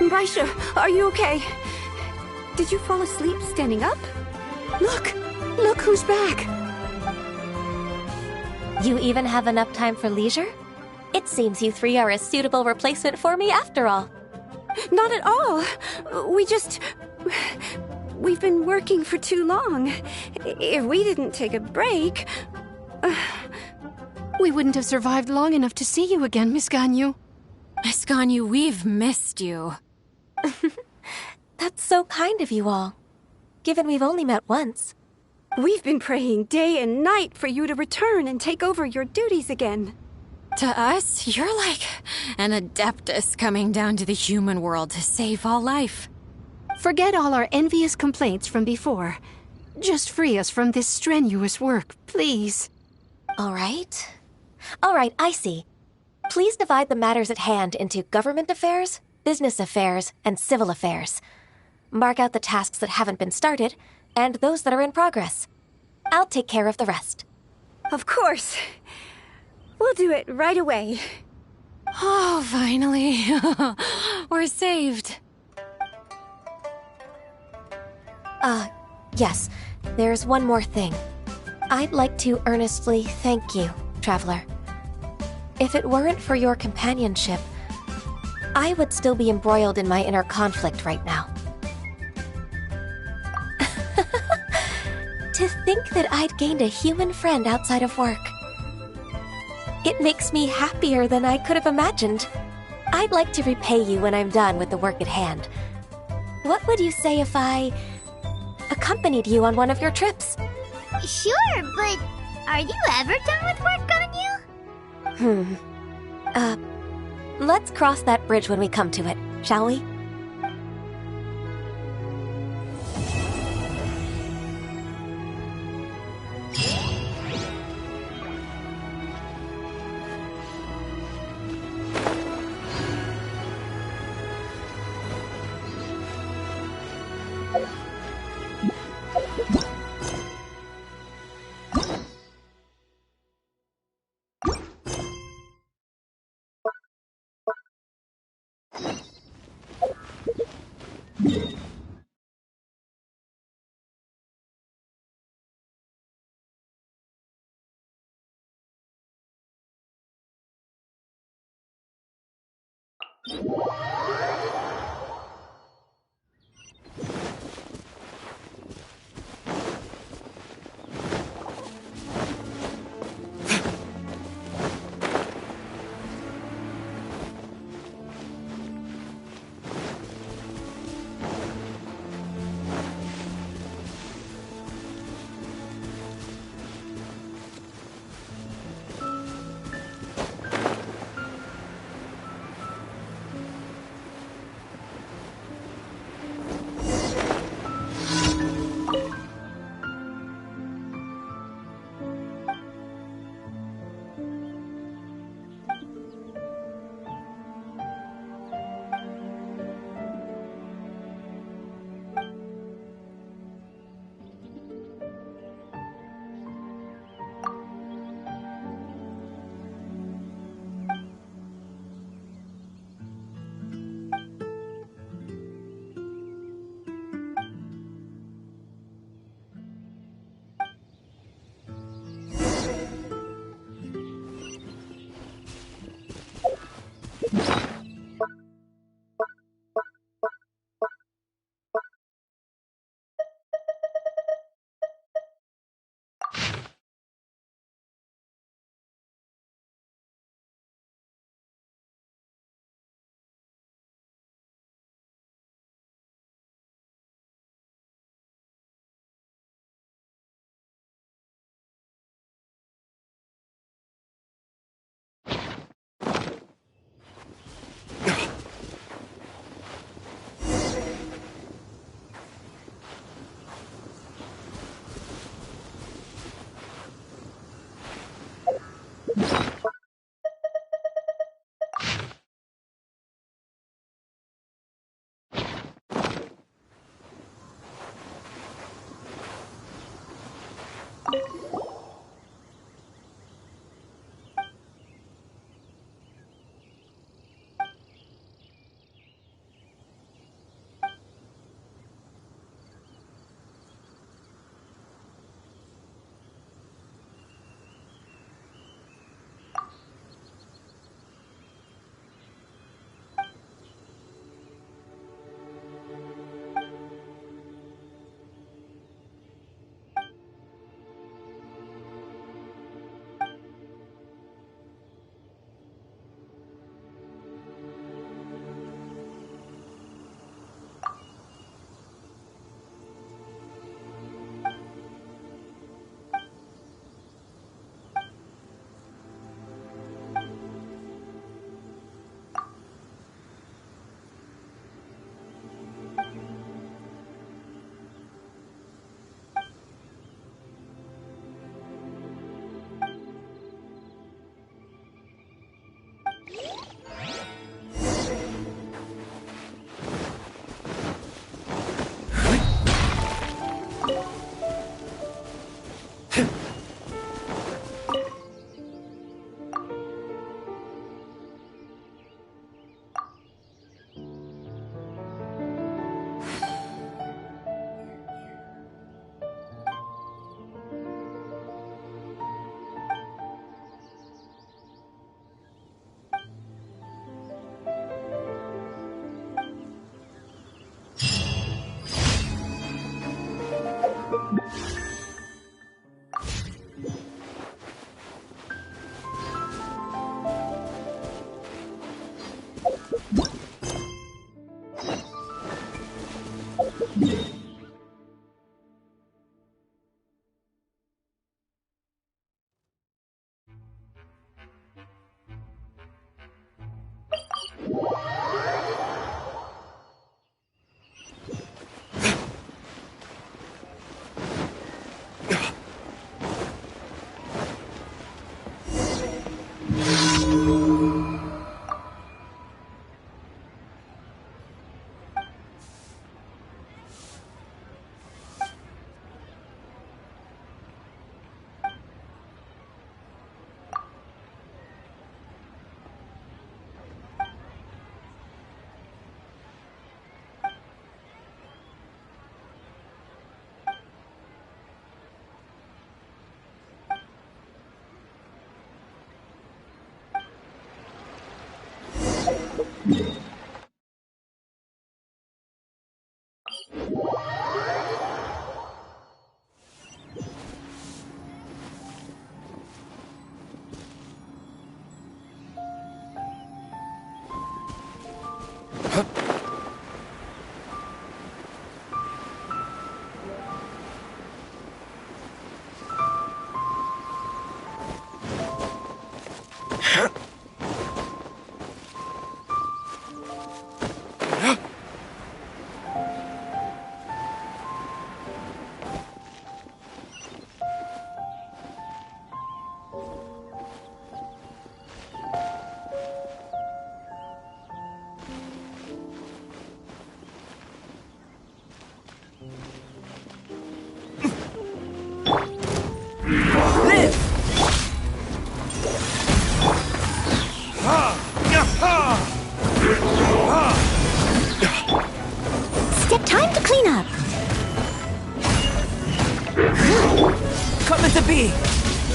Baisha, are you okay? Did you fall asleep standing up? Look! Look who's back! You even have enough time for leisure? It seems you three are a suitable replacement for me after all. Not at all. We've been working for too long. If we didn't take a break... We wouldn't have survived long enough to see you again, Miss Ganyu. Miss Ganyu, we've missed you. That's so kind of you all, given we've only met once. We've been praying day and night for you to return and take over your duties again. To us, you're like an adeptus coming down to the human world to save all life. Forget all our envious complaints from before. Just free us from this strenuous work, please. All right, I see. Please divide the matters at hand into government affairs, business affairs, and civil affairs. Mark out the tasks that haven't been started, and those that are in progress. I'll take care of the rest. Of course. We'll do it right away. Oh, finally. We're saved. Yes. There's one more thing. I'd like to earnestly thank you, Traveler. If it weren't for your companionship, I would still be embroiled in my inner conflict right now. To think that I'd gained a human friend outside of work. It makes me happier than I could have imagined. I'd like to repay you when I'm done with the work at hand. What would you say if I accompanied you on one of your trips? Sure, but are you ever done with work, Ganyu? Let's cross that bridge when we come to it, shall we?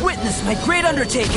Witness my great undertaking!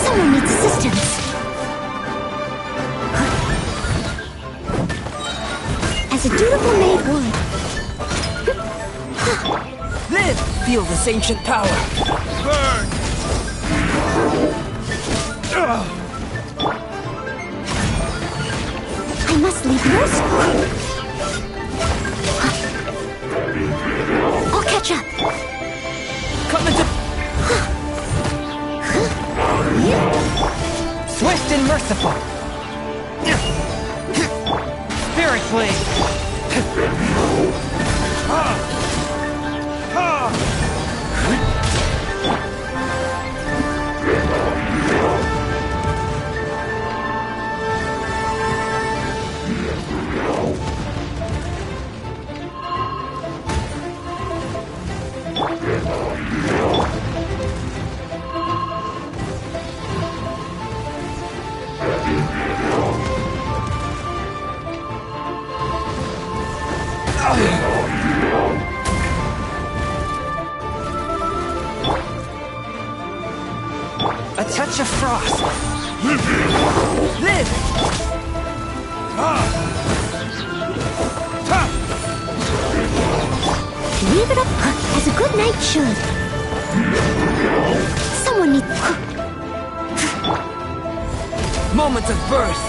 Someone needs assistance. As a dutiful maid would. Live! Feel this ancient power! Burn! I must leave yours. I'll catch up. Come into... Swift and merciful! Spirit Blade! A touch of frost! Live! Leave it up as a good knight should. Someone needs... Moment of birth!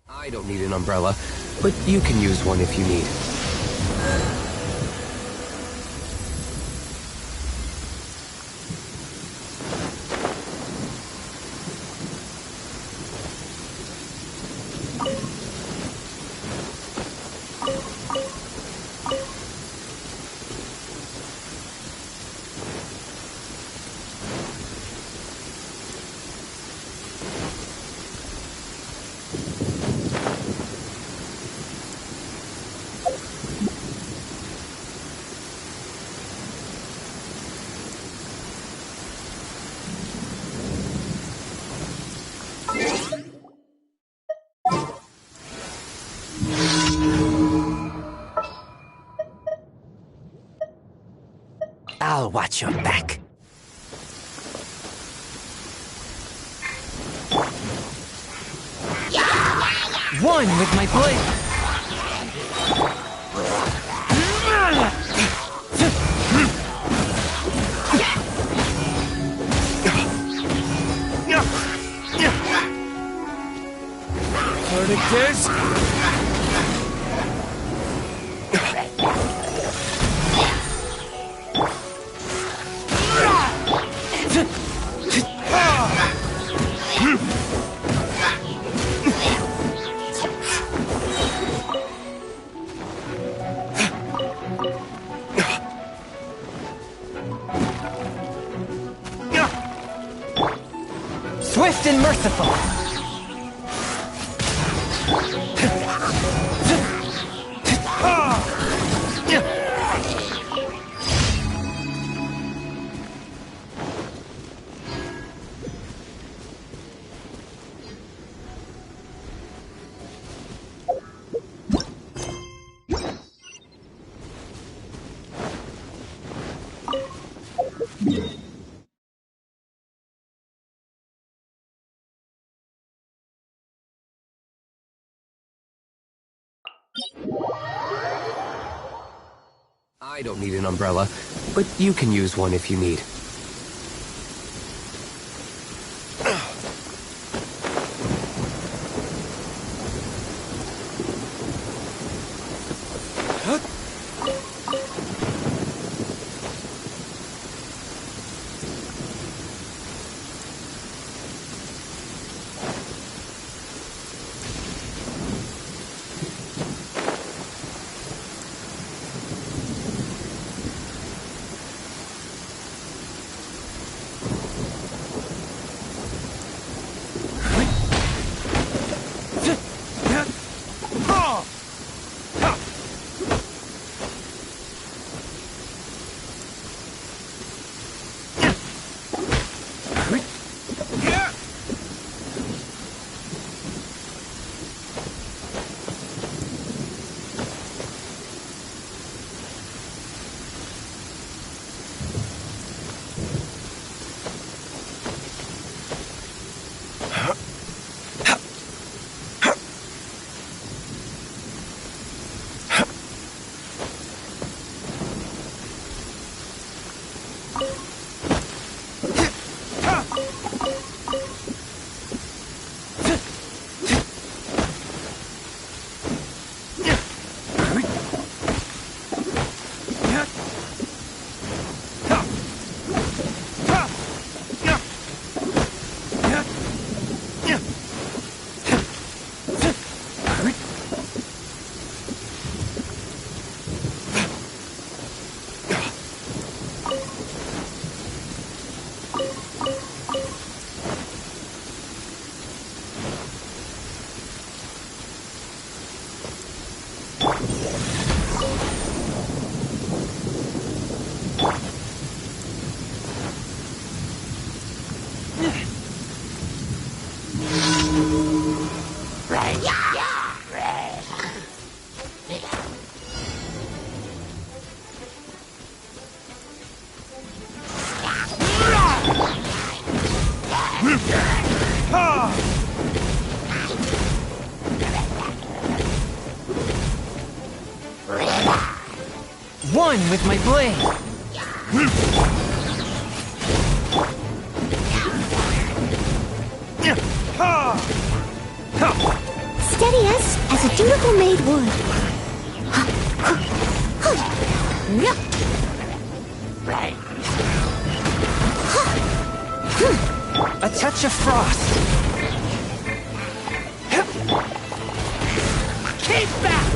I don't need an umbrella, but you can use one if you need. I'll watch your back. One with my blade. Tourniquets. Swift and merciful. I don't need an umbrella, but you can use one if you need. One with my blade. Steady as a dutiful maid would. A touch of frost. Keep back!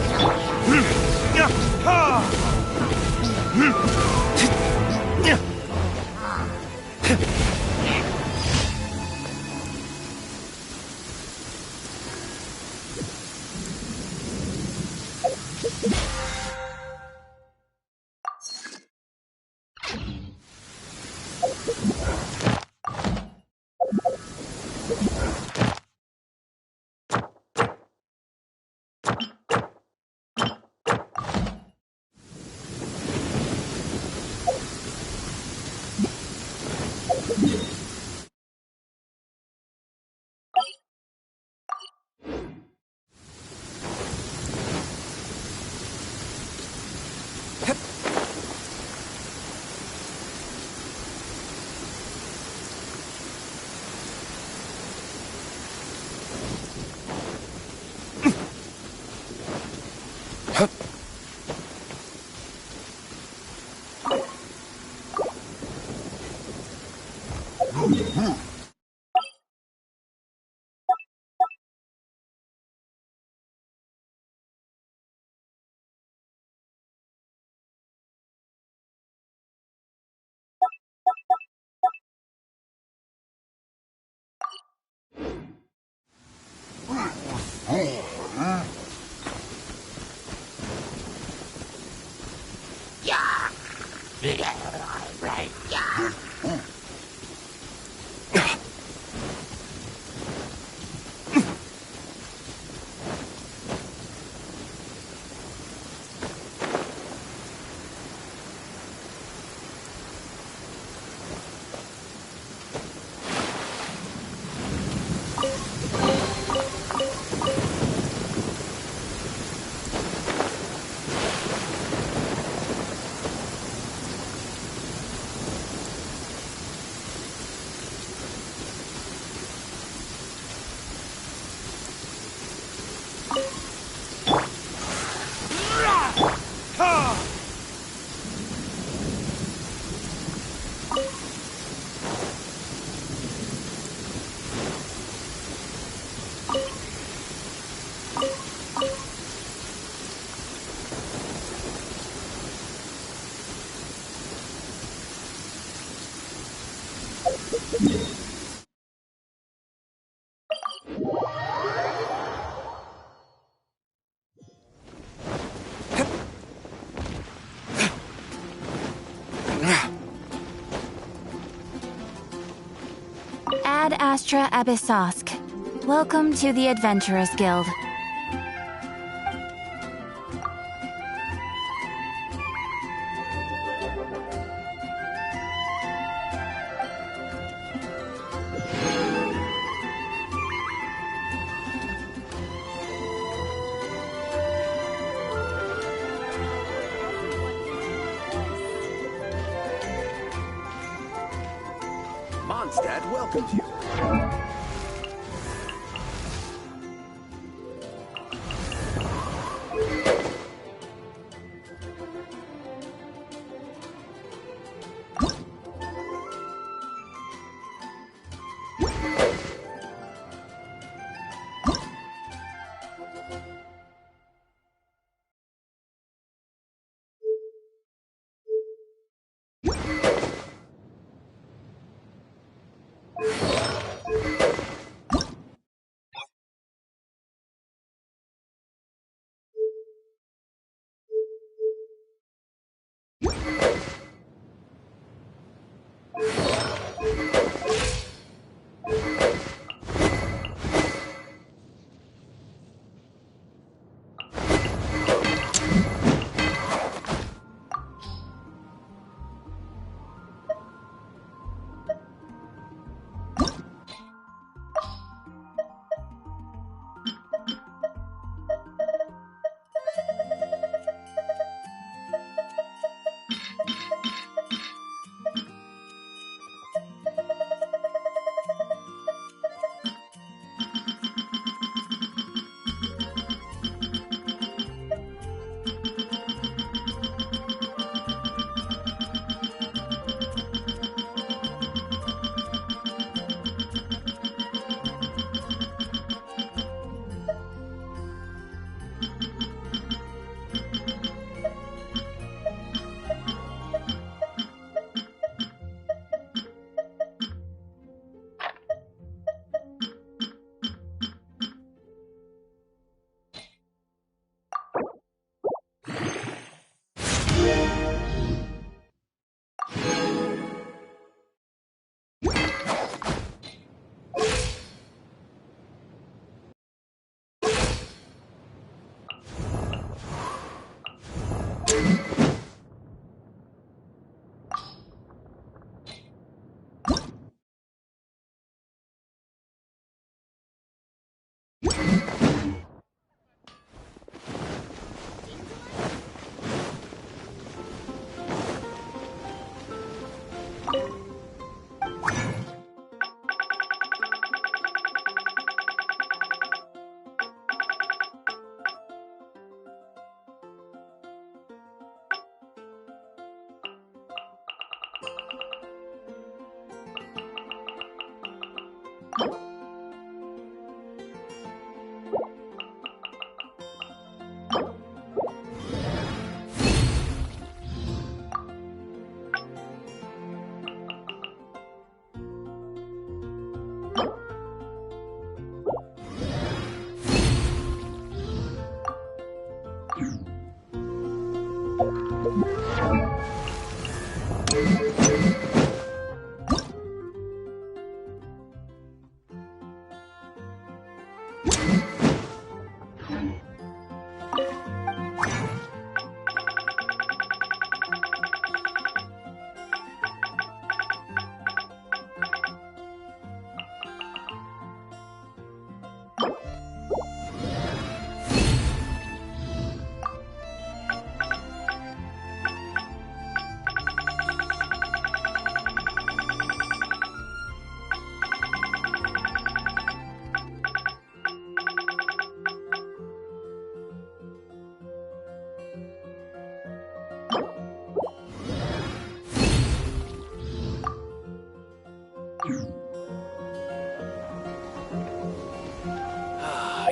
Ad Astra Abyssosk. Welcome to the Adventurers Guild. Mondstadt welcomes you.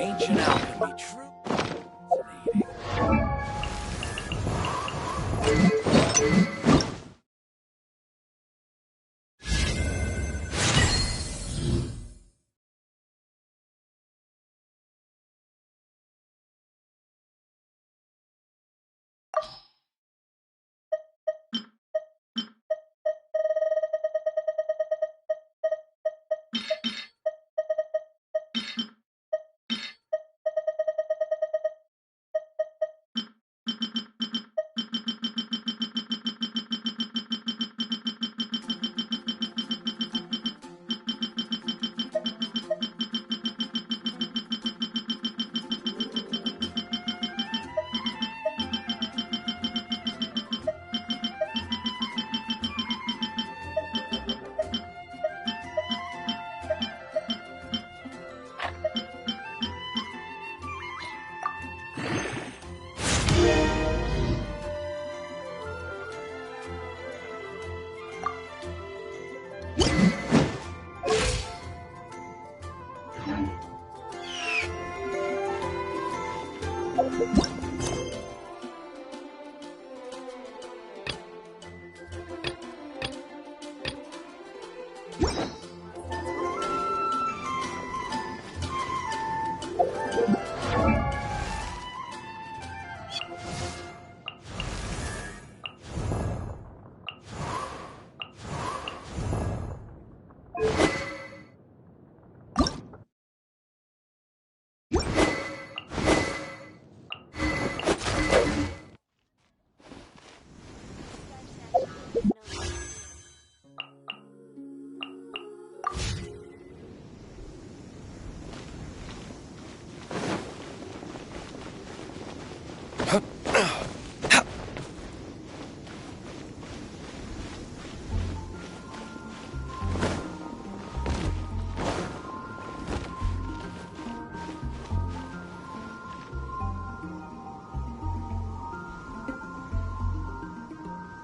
Ancient alchemy, true.